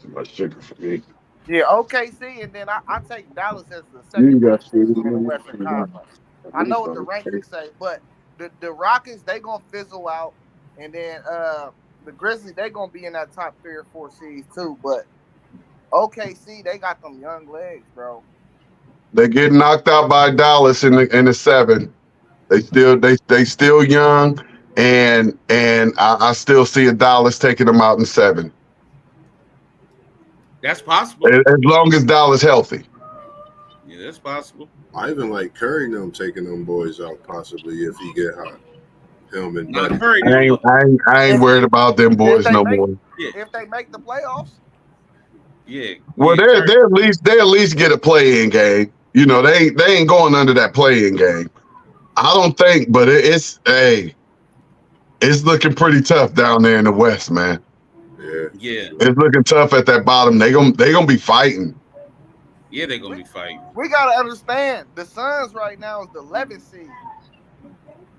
Too much sugar for me.
Yeah, OKC, and then I take Dallas as the second best team in the Western Conference. I know what the rankings say, but the Rockets, they gonna fizzle out, and then the Grizzlies, they gonna be in that top 3 or 4 seeds too. But OKC, they got them young legs, bro.
They get knocked out by Dallas in the 7. They still young, and I still see a Dallas taking them out in 7.
That's possible.
As long as Dallas healthy.
Yeah, that's possible.
I even like Curry and them taking them boys out possibly if he get hot. Him and
Not
Buddy.
Curry.
I ain't worried about them boys no more.
If they make the playoffs,
Yeah.
Well,
yeah,
they at least get a play-in game. They ain't going under that play-in game. I don't think, but it's looking pretty tough down there in the West, man.
Yeah.
It's looking tough at that bottom. They gonna be fighting.
Yeah, they're gonna be fighting.
we gotta understand the Suns right now is the 11th seed.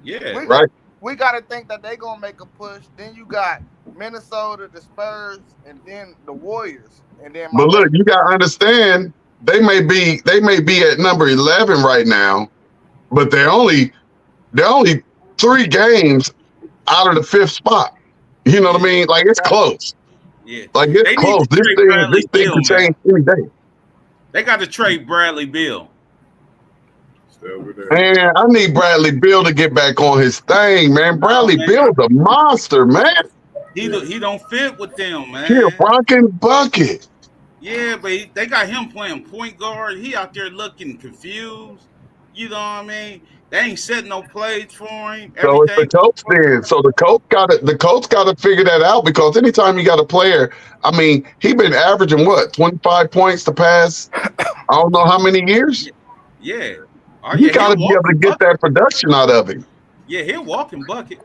Yeah.
Right.
We gotta think that they gonna make a push. Then you got Minnesota, the Spurs, and then the Warriors, and then.
But look, you gotta understand they may be at number 11 right now, but they're only 3 games out of the 5th spot. You know what I mean? Like it's close.
Yeah.
Like
They
it's
need
close.
to
This
trade
thing
Bradley
can
Beal,
change any day.
They got to trade Bradley Beal.
Stay over there.
Man, I need Bradley Beal to get back on his thing, man. Bradley Beal's a monster, man.
He don't fit with them, man.
He a rocking bucket.
Yeah, but they got him playing point guard. He out there looking confused. You know what I mean? They ain't setting no plays for him.
So it's the coach then. So the coach got to figure that out, because anytime you got a player, I mean, he been averaging what, 25 points the past I don't know how many years.
Yeah.
You got to be able to get that production out of him.
Yeah, he'll walk and bucket.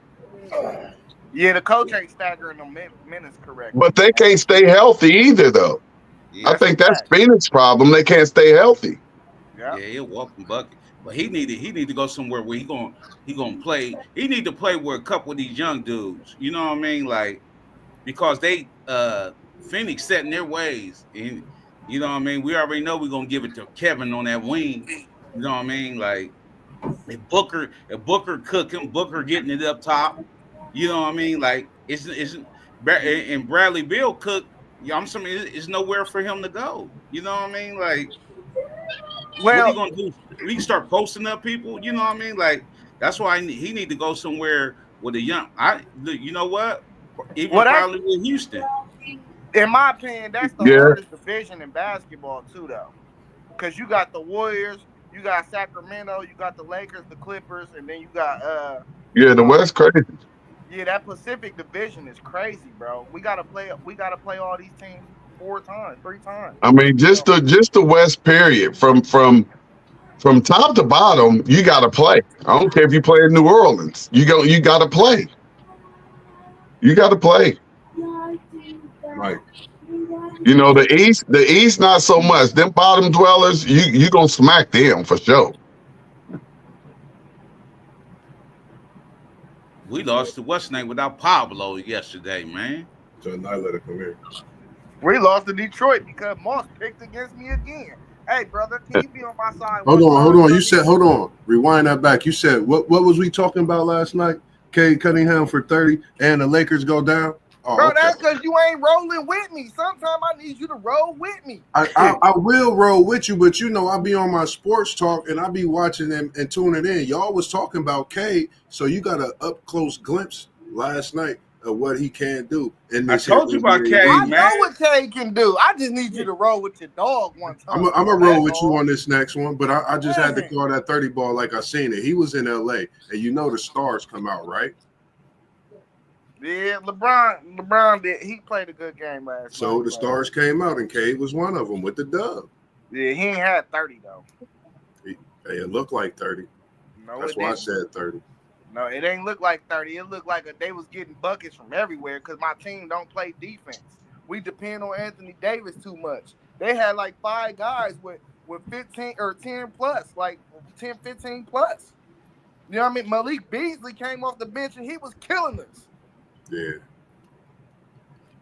Yeah, the coach ain't staggering them minutes correct.
But they can't stay healthy either, though.
Yeah,
I think that's Phoenix's problem. They can't stay healthy.
Yeah, he'll walk and bucket. But he need to go somewhere where he gonna play. He need to play with a couple of these young dudes. You know what I mean? Like, because they Phoenix setting their ways, and you know what I mean. We already know we're gonna give it to Kevin on that wing. You know what I mean? Like, if Booker cooking, Booker getting it up top. You know what I mean? Like, and Bradley Beal cook. I'm saying it's nowhere for him to go. You know what I mean? Like, what are you gonna do? We start posting up people. You know what I mean? Like, that's why he need to go somewhere with a young. You know what? Even probably with Houston.
In my opinion, that's the hardest division in basketball too, though, because you got the Warriors, you got Sacramento, you got the Lakers, the Clippers, and then you got
the West crazy.
Yeah, that Pacific Division is crazy, bro. We gotta play all these teams 3 times.
I mean, just the West period from top to bottom, you got to play. I don't care if you play in New Orleans. You got to play. You got to play.
Like,
You know, the East not so much. Them bottom dwellers, you gonna smack them for sure.
We lost to what's name without Pablo yesterday, man.
so I let it come here.
We lost to Detroit because Moss picked against me again. Hey, brother, can you be on my side?
Hold on. You said, hold on. Rewind that back. You said, what was we talking about last night? Cade Cunningham for 30 and the Lakers go down? Oh,
Bro,
okay.
that's because you ain't rolling with me. Sometimes I need you to roll with me.
I will roll with you, but you know, I'll be on my sports talk and I'll be watching them and tuning in. Y'all was talking about Cade, so you got an up-close glimpse last night of what he can do. And
I told you about Cade,
I
man.
know what Cade can do. I just need you to roll with your dog one time.
I'm going to roll with you on this next one, but I just had to call that 30 ball like I seen it. He was in L.A., and you know the stars come out, right?
Yeah, LeBron did. He played a good game last night.
So the stars came out, and Cade was one of them with the dub.
Yeah, he ain't had 30, though.
Hey, it looked like 30.
No,
That's
it
why I
didn't.
said 30.
No, it ain't look like 30. It looked like they was getting buckets from everywhere because my team don't play defense. We depend on Anthony Davis too much. They had like 5 guys with 15 or 10 plus, like 10, 15 plus. You know what I mean? Malik Beasley came off the bench and he was killing us.
Yeah,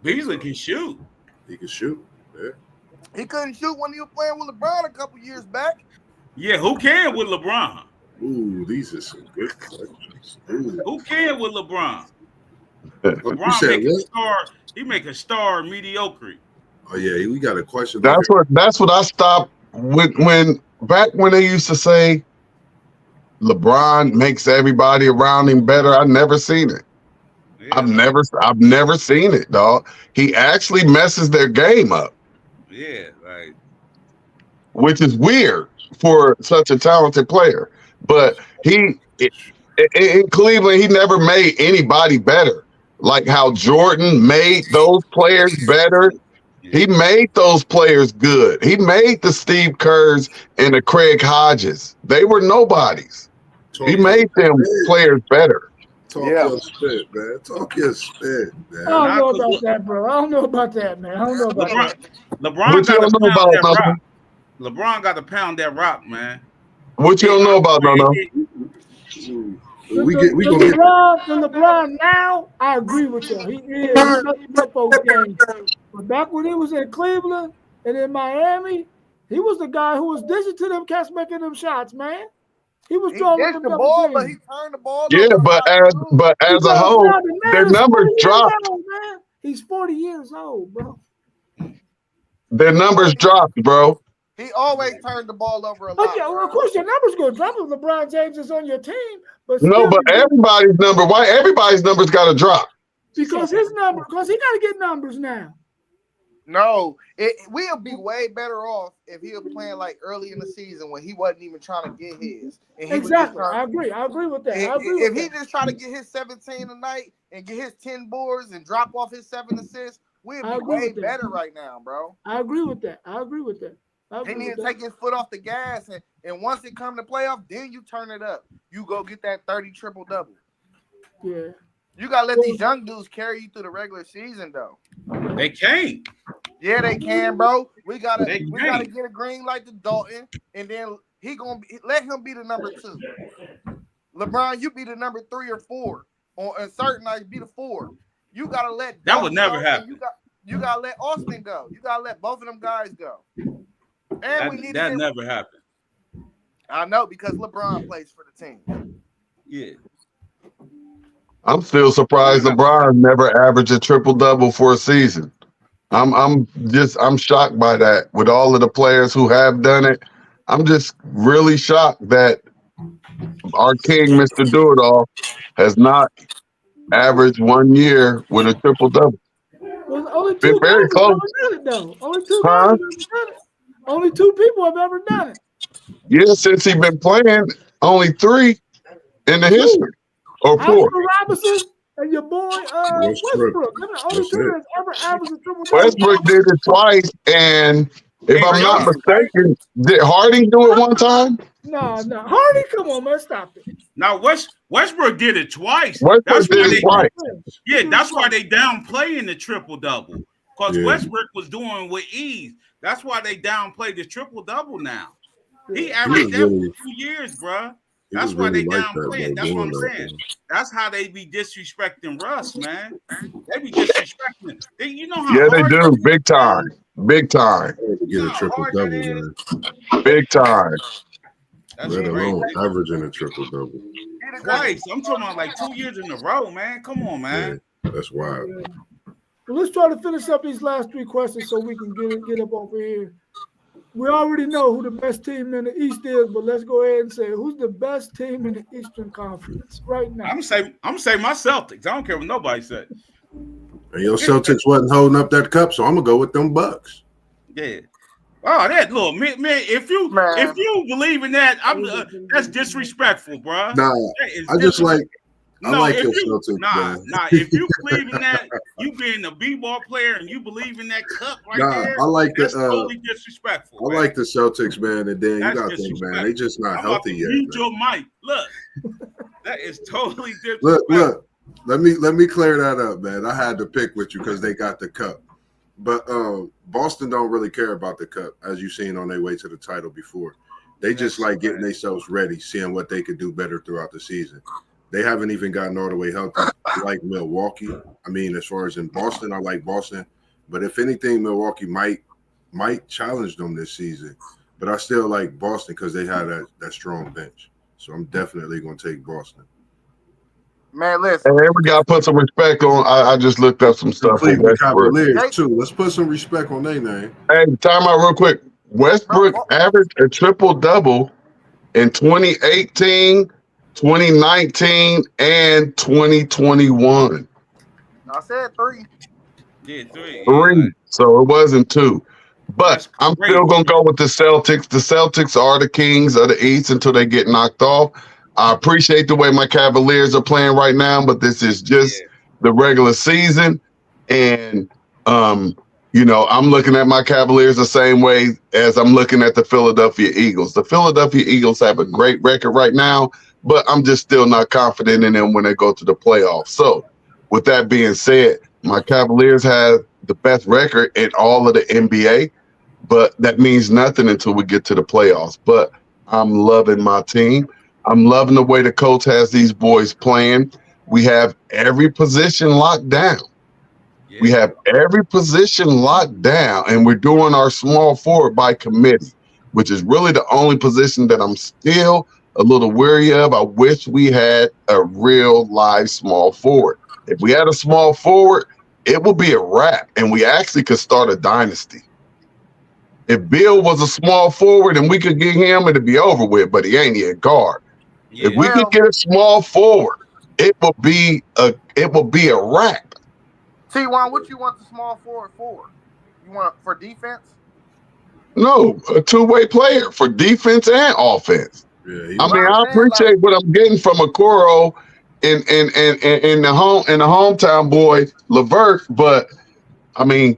Beasley can shoot.
he can shoot. Yeah.
He couldn't shoot when he was playing with LeBron a couple years back.
Yeah, who can with LeBron?
Ooh, these are some good questions. Ooh.
Who can with LeBron?
You
LeBron
said
make a
what?
star. He make a star mediocre.
Oh yeah, we got a question.
That's what I stopped with when they used to say LeBron makes everybody around him better. I never seen it.
Yeah,
I've never seen it, dog. He actually messes their game up,
Yeah, like
which is weird for such a talented player. But in Cleveland, he never made anybody better. Like how Jordan made those players better. He made those players good. He made the Steve Kerrs and the Craig Hodges. They were nobodies. He made them players better.
Talk your spit, man. Talk your spit, man.
I don't know about that, bro. I don't know about that, man. I don't know about that.
LeBron got to pound that rock. LeBron got to pound that rock, man.
What you don't know about no?
We gonna get
LeBron now, I agree with you. He is nothing but those games. But back when he was in Cleveland and in Miami, he was the guy who was dishing to them cats making them shots, man. He was drawing them
the ball, but he turned the ball.
Yeah, but as a whole, their numbers dropped.
He's 40 years old, bro.
Their numbers dropped, bro.
He always turned the ball over a lot.
Okay, well, of course your numbers going to drop if LeBron James is on your team. But
no, but everybody's number. Why everybody's numbers got to drop?
Because his number. Because he got to get numbers now.
No, we'll be way better off if he was playing like early in the season when he wasn't even trying to get his. And he
Exactly, I agree with that.
If he just try to get his 17 a night and get his 10 boards and drop off his 7 assists, we'll be way better right now, bro.
I agree with that.
He need to take his foot off the gas, and once it come to playoff, then you turn it up. You go get that 30 triple-double.
Yeah.
You got to let these young dudes carry you through the regular season, though.
They can't.
Yeah, they can, bro. We gotta get a green light to Dalton, and then let him be the number 2. LeBron, you be the number 3 or 4. On certain nights, be the 4. You gotta let
that would never happen.
You gotta let Austin go. You gotta let both of them guys go. And
that never happened.
I know because LeBron plays for the team.
Yeah.
I'm still surprised LeBron never averaged a triple-double for a season. I'm shocked by that. With all of the players who have done it, I'm just really shocked that our king, Mr. Do-It-All, has not averaged 1 year with a triple-double.
Well, only
been very close.
Only 2 people have ever done it.
Yeah, since he's been playing, only 3 in the history. Or 4.
Oscar Robertson and your boy Westbrook. Only 2 that's ever averaged a triple-double.
Westbrook did it twice, and if I'm not mistaken, did Harden do it one time?
No. Harden, come on, man, stop it.
Now Westbrook did it twice.
Westbrook did it twice.
Yeah, that's why they downplaying the triple-double. because
Yeah.
Westbrook was doing with ease. That's why they downplayed the triple-double now. He
He
averaged
was
that
really,
for 2 years, bro.
he
That's
was
why
really
they
like that,
downplay it.
though,
That's what
doing
I'm
that.
saying.
Man.
That's how they be disrespecting Russ, man. They be disrespecting him. You know how
Yeah, they
hard
do.
that is,
Big time.
man?
Big time.
I had to
You
get
know
a
how
triple
hard that
double,
is?
man.
Big time.
That's
Let
crazy.
alone averaging a triple double.
Twice. I'm talking about like 2 years in a row, man. Come on, man.
Yeah, that's wild.
Yeah. Well, let's try to finish up these last 3 questions so we can get up over here. We already know who the best team in the East is, but let's go ahead and say who's the best team in the Eastern Conference right now.
I'm gonna say my Celtics. I don't care what nobody said.
And your Celtics wasn't holding up that cup, so I'm gonna go with them Bucks.
Yeah. Oh, that little man. If you believe in that, that's disrespectful, bro.
Nah, I just like I like your Celtics, man.
If you believe in that, you being a b-ball player and you believe in that cup right there,
I like
that's
the
totally disrespectful.
I like the Celtics, man. And then
That's
you got to think, man, they just not
I'm about
healthy
to
yet.
mute
Man.
your mic. Look, that is totally disrespectful.
Look. Let me clear that up, man. I had to pick with you because they got the cup. But Boston don't really care about the cup, as you've seen on their way to the title before. They just like getting themselves ready, seeing what they could do better throughout the season. They haven't even gotten all the way healthy like Milwaukee. I mean, as far as in Boston, I like Boston. But if anything, Milwaukee might challenge them this season. But I still like Boston because they had that strong bench. So I'm definitely going to take Boston.
Man, listen.
Hey, we gotta put some respect on. I just looked up some stuff.
Cleveland Cavaliers too. Let's put some respect on their name.
Hey, time out real quick. Westbrook averaged a triple-double in 2018, 2019, and 2021.
I said 3.
Yeah, 3.
3. So it wasn't 2. But
That's
I'm
great.
still gonna go with the Celtics. The Celtics are the kings of the East until they get knocked off. I appreciate the way my Cavaliers are playing right now, but this is just the regular season. And I'm looking at my Cavaliers the same way as I'm looking at the Philadelphia Eagles. The Philadelphia Eagles have a great record right now, but I'm just still not confident in them when they go to the playoffs. So with that being said, my Cavaliers have the best record in all of the NBA, but that means nothing until we get to the playoffs. But I'm loving my team. I'm loving the way the coach has these boys playing. We have every position locked down.
Yeah.
We have every position locked down, and we're doing our small forward by committee, which is really the only position that I'm still a little weary of. I wish we had a real live small forward. If we had a small forward, it would be a wrap, and we actually could start a dynasty. If Bill was a small forward and we could get him, it'd be over with, but he ain't a guard.
Yeah.
If we could get a small forward, it would be a wrap.
T1, what you want the small forward for? You want for defense?
No, a two-way player for defense and offense.
Yeah,
I appreciate what I'm getting from Okoro and the hometown boy Levert, but we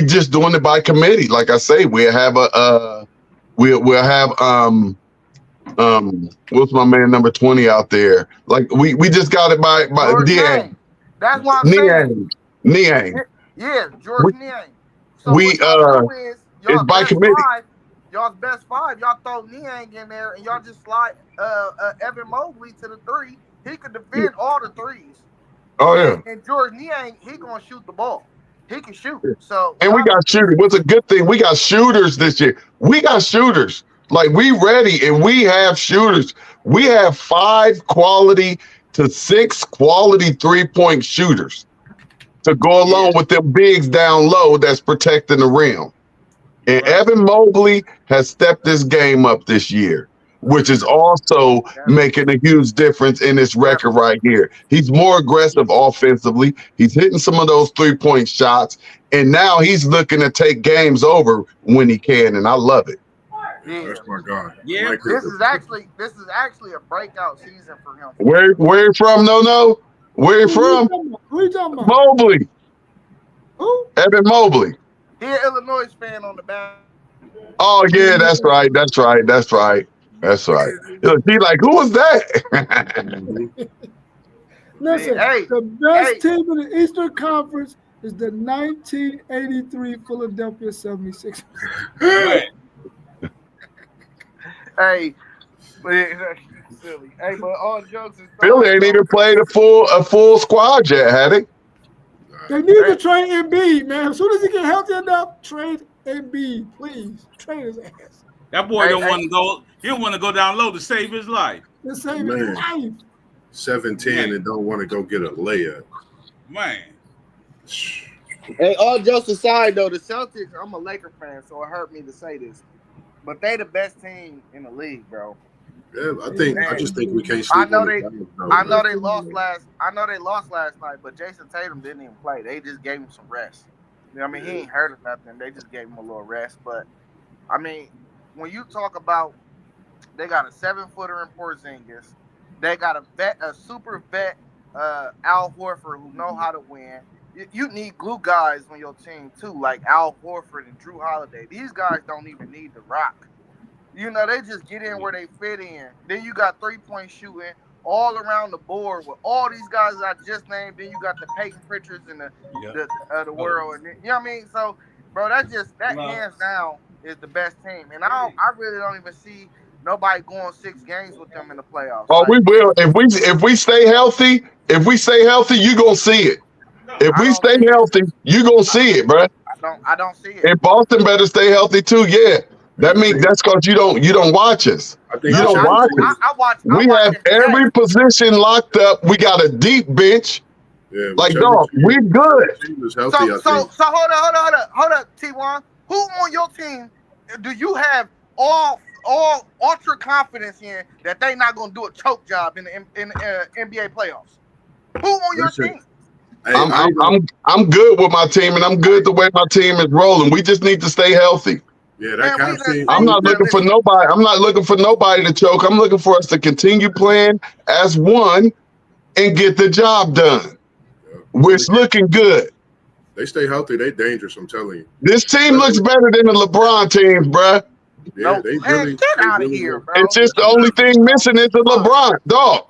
just doing it by committee. Like I say, we'll have what's my man number 20 out there? Like we just got it by
Niang. That's what I'm saying.
Niang.
Yeah, George Niang. So
it's by committee.
Y'all's best 5, y'all throw Niang in there and y'all just slide Evan Mobley to the 3. He could defend all the 3s.
Oh yeah.
And George Niang, he gonna shoot the ball. He can shoot. So
and we got shooters. What's a good thing? We got shooters this year. We got shooters. Like we ready and we have shooters. We have 5 quality to 6 quality 3-point shooters to go along with them bigs down low that's protecting the rim. And Evan Mobley has stepped this game up this year, which is also making a huge difference in this record right here. He's more aggressive offensively. He's hitting some of those 3-point shots, and now he's looking to take games over when he can, and I love it.
Yeah, that's my guy.
Yeah,
like
this is actually a breakout season for him.
Where you from? No. Where you from?
Who you talking about?
Mobley.
Who?
Evan Mobley.
He an Illinois fan on the back.
Oh yeah, that's right. Look, he like, who was that?
Listen,
Hey,
the best team in the Eastern Conference is the 1983 Philadelphia 76ers.
Man,
Hey, but silly. Hey, but all jokes aside,
Philly ain't
though,
even played a full squad yet, had it?
They need to trade Embiid, man. As soon as he get healthy enough, trade Embiid, please. Trade his ass.
that boy don't want to go. He don't want to go down low to save his life.
To save his
Man.
life.
17 and don't want to go get a layup.
Man,
Hey, all jokes aside, though, the Celtics, I'm a Laker fan, so it hurt me to say this. But they the best team in the league, bro.
Yeah, I just think we can't
I
sleep
know
on
they-
the Giants, though,
I know
man.
they lost last night, but Jason Tatum didn't even play. They just gave him some rest. You know what I mean, he ain't hurt or nothing. They just gave him a little rest. But I mean, when you talk about they got a 7-footer in Porzingis, they got a super vet, Al Horford, who know how to win. You need glue guys on your team too, like Al Horford and Drew Holiday. These guys don't even need to rock. You know, they just get in where they fit in. Then you got 3-point shooting all around the board with all these guys I just named. Then you got the Peyton Pritchards and the world, and you know what I mean. So, bro, that hands down is the best team, and I really don't even see nobody going 6 games with them in the playoffs.
Oh,
Like,
we will. If we stay healthy, you gonna see it. If
I
we
don't
stay
see it.
healthy, you gonna see it, bro.
I don't see it.
And Boston better stay healthy too. Yeah, that means that's because you don't watch us.
I think
You don't
the
watch
Celtics-
us.
I watch.
We have every position locked up. We got a deep bench.
Yeah,
Like,
whichever
dog,
team-
we're good.
team is healthy, I
So
think.
hold up, T1. Who on your team do you have all ultra confidence in that they not gonna do a choke job in the NBA playoffs? Who on your
Listen,
team?
Hey, I ain't gonna-
I'm good with my team, and I'm good the way my team is rolling. We just need to stay healthy.
yeah, that
Man, we
Cavs team.
I'm not looking for nobody. I'm not looking for nobody to choke. I'm looking for us to continue playing as one and get the job done. It's looking good.
They stay healthy. They dangerous. I'm telling you.
This team looks better than the LeBron teams, bruh.
Yeah,
No,
they
man,
really.
get
they
out of
really
here,
do.
bro.
It's just the only thing missing is the LeBron. Dog,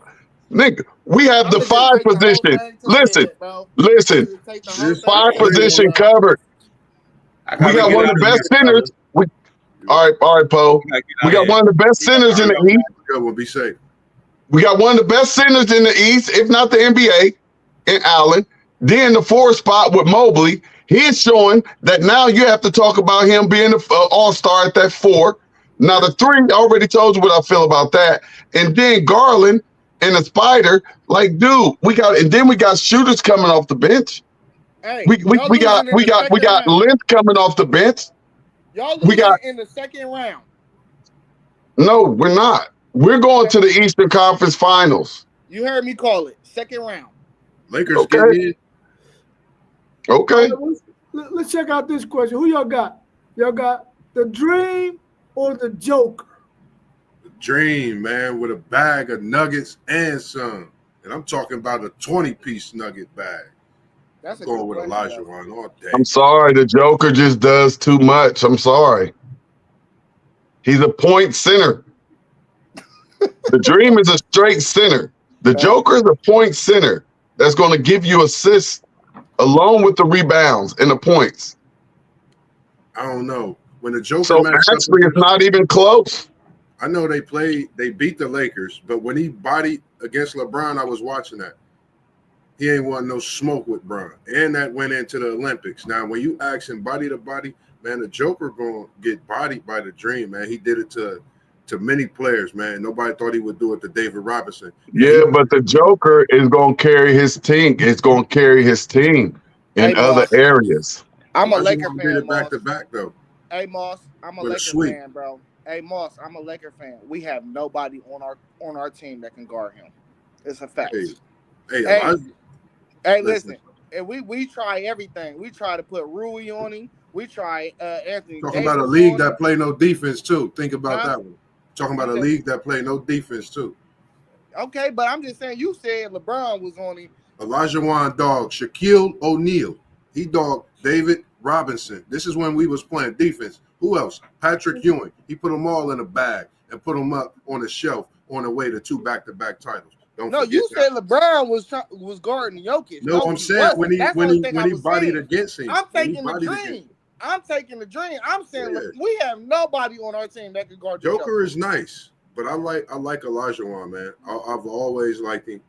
nigga, we have the 5 position. Listen,
This
5
whole thing-
position covered. We got one of the best centers. All right, Poe. We got one of the best centers in the East.
Good one. Be safe.
We got one of the best centers in the East, if not the NBA, in Allen. Then the 4 spot with Mobley. He's showing that now you have to talk about him being an all-star at that 4. Now the 3, I already told you what I feel about that. And then Garland and the Spider, like, dude, we got shooters coming off the bench.
Hey,
We got length coming off the bench.
Y'all
we got-
in the second round.
No, we're not. We're going to the Eastern Conference Finals.
You heard me call it second round.
Lakers
Okay.
get in.
Okay.
Let's check out this question. Who y'all got? Y'all got the Dream or the Joker?
Dream, man, with a bag of nuggets and some. And I'm talking about a 20-piece nugget bag.
That's
Going with Elijah Wan all day.
I'm sorry, the Joker just does too much. I'm sorry. He's a point center. The Dream is a straight center. The Joker is a point center that's going to give you assists along with the rebounds and the points.
I don't know. When the Joker
So
matched up
actually,
with-
it's not even close.
I know they beat the Lakers, but when he bodied against LeBron, I was watching that. He ain't want no smoke with Bron. And that went into the Olympics. Now, when you ask him body to body, man, the Joker going to get bodied by the Dream, man. He did it to many players, man. Nobody thought he would do it to David Robinson.
Yeah, but the Joker is going to carry his team. It's going to carry his team in other areas.
I'm a
Why
Laker
you did
fan,
it back
Moss.
to back, though.
Hey, Moss, I'm a
With a
Laker
sweep.
fan, bro. Hey, Moss, I'm a Laker fan. We have nobody on our team that can guard him. It's a fact.
Hey,
Hey,
Elijah,
Hey,
listen.
listen. And we try everything. We try to put Rui on him. We try Anthony.
talking
Davis
about a league
on
that
him.
play no defense, too. Think about
Huh?
that one. Talking about a league that play no defense, too.
Okay, but I'm just saying. You said LeBron was on him.
Elijah Wan dog Shaquille O'Neal. He dogged David Robinson. This is when we was playing defense. Who else? Patrick Ewing. He put them all in a bag and put them up on a shelf on the way to 2 back-to-back titles. Don't
No,
forget
you
that.
said LeBron was guarding Jokic.
No, I'm
he
saying
wasn't.
when he
That's the
when
only
he
thing
when
I
he
was
bodied
saying.
against him.
I'm
When he
taking the
bodied against-
dream. I'm taking the dream. I'm saying
Yeah.
we have nobody on our team that can guard the
Joker is nice, but I like Olajuwon, man. I've always liked him.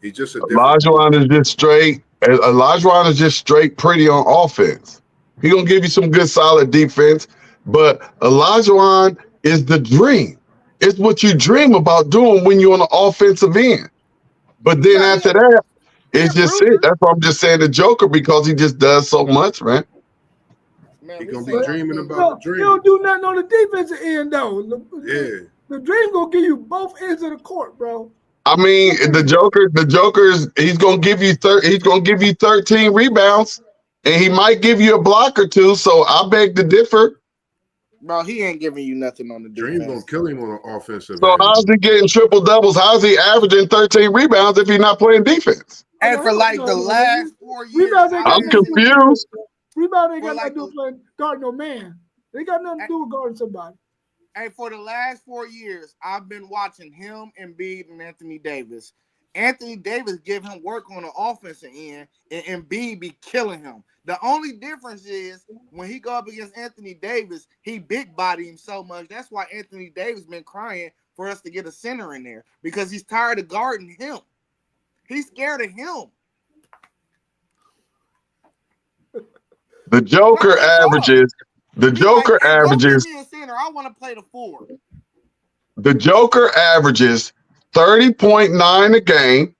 He's just a different.
Olajuwon is just straight. Olajuwon is just straight pretty on offense. He gonna give you some good solid defense, but Olajuwon is the dream. It's what you dream about doing when you're on the offensive end. But then
Yeah,
after that, it's
he a
just
bruiser.
it. That's why I'm just saying the Joker because he just does so much, man.
Man,
He
we
gonna
see
be
that
dreaming
thing.
about
No,
the
he
dream.
don't do nothing on the defensive end though.
Yeah.
The dream gonna give you both ends of the court, bro.
I mean, the Joker's he's gonna give you 13 rebounds, and he might give you a block or two. So I beg to differ.
Bro, he ain't giving you nothing on the
Dream gonna
defense.
kill him on the offensive
So
end.
how's he getting triple doubles? How's he averaging 13 rebounds if he's not playing defense?
And for like the last 4 years,
Rebounds ain't got
I'm
nothing to do with
confused.
Rebound ain't
For
got
like
nothing to do with guarding no man. They got nothing to do with guarding somebody.
And for the last 4 years, I've been watching him, Embiid, and Anthony Davis. Anthony Davis give him work on the offensive end, and Embiid be killing him. The only difference is when he go up against Anthony Davis, he big body him so much. That's why Anthony Davis been crying for us to get a center in there because he's tired of guarding him. He's scared of him.
The Joker averages. The
He's
Joker
like, hey, go
averages.
give me a center. I want to play the 4.
The Joker averages 30.9 a game,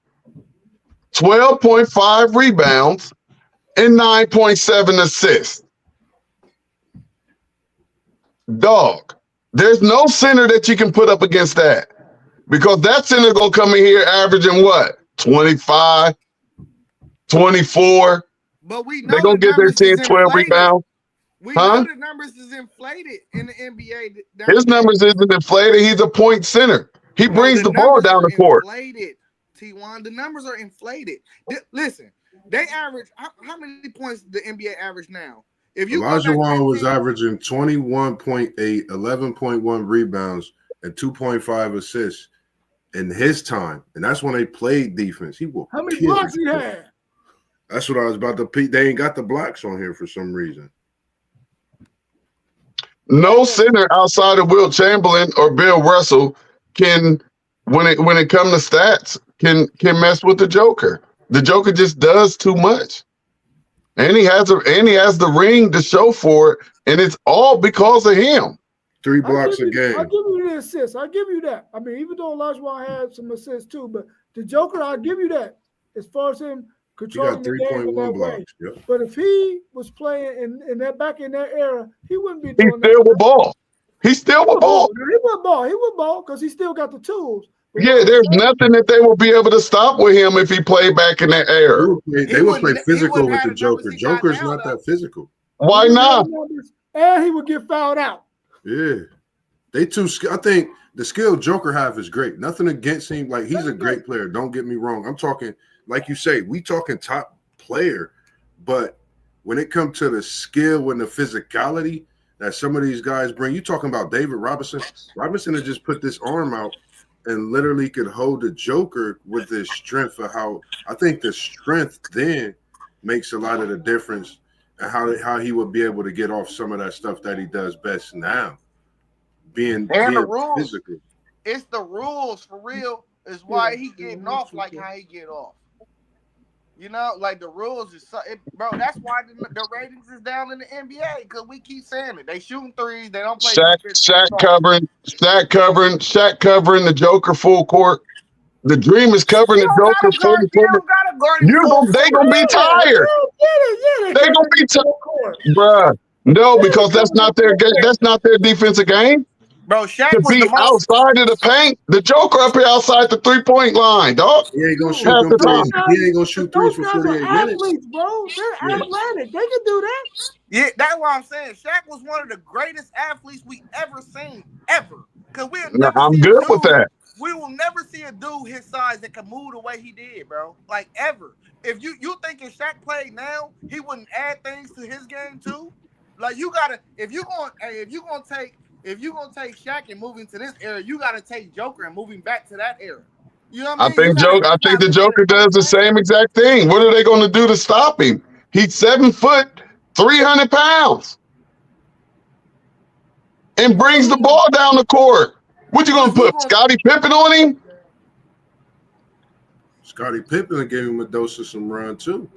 12.5 rebounds, and 9.7 assists. Dog, there's no center that you can put up against that because that center gonna come in here averaging what? 25, 24.
But we know
They're gonna
the
get their
numbers is
10, 12
inflated.
rebounds.
We
Huh?
know the numbers is inflated in the NBA.
His numbers isn't inflated. He's a point center. He brings the ball
numbers
down
are
the court.
Inflated, T1. The numbers are inflated. Listen, they average how many points the NBA average now? If you
Olajuwon was averaging 21.8, 11.1 rebounds, and 2.5 assists in his time, and that's when they played defense. He will.
How many blocks he had?
That's what I was about to. They ain't got the blocks on here for some reason.
No center outside of Wilt Chamberlain or Bill Russell can, when it comes to stats, can mess with the Joker. The Joker just does too much, and he has the ring to show for it, and it's all because of him.
3 blocks a game.
I'll give you the assist. I'll give you that. I mean, even though Olajuwon had some assists too, but the Joker, I'll give you that as far as him controlling the game in that way.
Yep.
But if he was playing in that back in that era, he wouldn't be
He
doing
still
that.
would ball. He still would ball.
He would ball. He would ball because he still got the tools. But
Yeah, there's nothing that they will be able to stop with him if he played back in that era.
They would play physical with the Joker. Joker's not that physical.
Why not?
And he would get fouled out.
Yeah. They too. I think the skill Joker have is great. Nothing against him. Like, he's a great player. Don't get me wrong. I'm talking, like you say, we talking top player. But when it comes to the skill and the physicality that some of these guys bring, you talking about David Robinson. Robinson had just put this arm out and literally could hold the Joker with his strength. For how I think the strength then makes a lot of the difference, and how he would be able to get off some of that stuff that he does best now. Being
the rules.
physical.
It's the rules for real. Is why he getting off like how he get off. You know, like the rules is bro. That's why the ratings is down in the NBA because we keep saying it. They shooting threes. They don't play.
Shaq covering the Joker full court. The Dream is covering the Joker full court. They gonna be tired. They gonna be tired, bruh. No, because that's not their game. That's not their defensive game.
Bro, Shaq
To
was
be
the most.
outside of the paint, the Joker up here outside the 3-point line, dog.
He ain't gonna shoot
Half
them
the
threes.
time.
He ain't gonna shoot threes for 48 minutes.
Athletes, bro. They're athletic. They can do that.
Yeah, that's what I'm saying. Shaq was one of the greatest athletes we ever seen, ever. Because
I'm good with that.
We will never see a dude his size that can move the way he did, bro. Like, ever. If you think if Shaq played now, he wouldn't add things to his game too. Like, you gotta, if you gonna take Shaq and move into this era, you gotta take Joker and move him back to that era. You know what
I
I mean?
think the Joker does the same exact thing. What are they going to do to stop him? He's 7 foot, 300 pounds, and brings the ball down the court. What you going to put Scottie Pippen on him?
Scottie Pippen gave him a dose of some run too.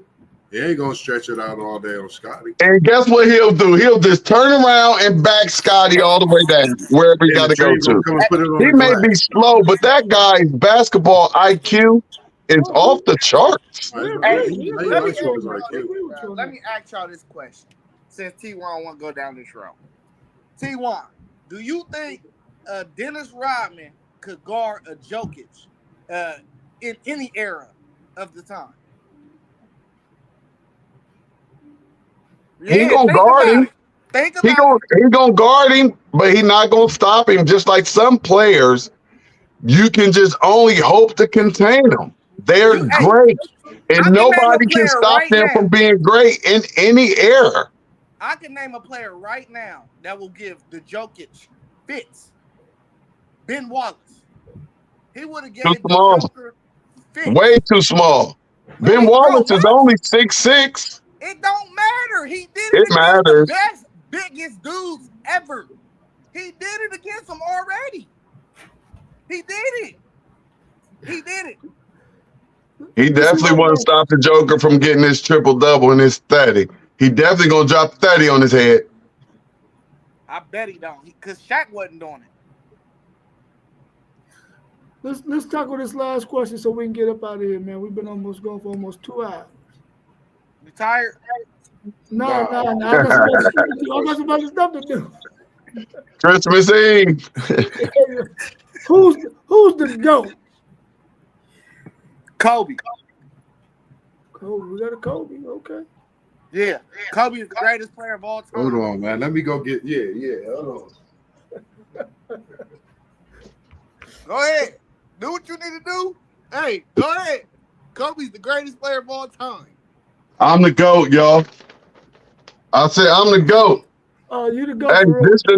He ain't gonna stretch it out all day on Scottie.
And guess what he'll do? He'll just turn around and back Scottie all the way down wherever he got to go to. He may be slow, but that guy's basketball IQ is off the charts.
Let me ask y'all this question. Since T1 want to go down this road. T1, do you think Dennis Rodman could guard a Jokic in any era of the time?
He gonna guard him. He gonna guard him, but he not gonna stop him. Just like some players, you can just only hope to contain them. They're great, and nobody can stop them from being great in any era.
I can name a player right now that will give the Jokic fits. Ben Wallace. He would have given the Joker fits.
Way too small. Ben Wallace is only 6'6".
It don't matter. He did
it matters.
The best, biggest dudes ever. He did it against them already. He did it. He did it.
He definitely want to stop the Joker from getting his triple-double and his 30. He definitely going to drop 30 on his head.
I bet he don't, because Shaq wasn't doing
it. Let's tackle this last question so we can get up out of here, man. We've been going for almost 2 hours.
You tired?
No. I got some other stuff to do.
Christmas Eve.
Who's the GOAT?
Kobe.
Kobe. We got a Kobe. Okay.
Yeah. Kobe is the greatest player of all time.
Hold on, man. Let me go get. Yeah. Hold on.
Go ahead. Do what you need to do. Hey, go ahead. Kobe's the greatest player of all time.
I'm the GOAT, y'all. I said I'm the GOAT.
Oh, you the GOAT.
Hey,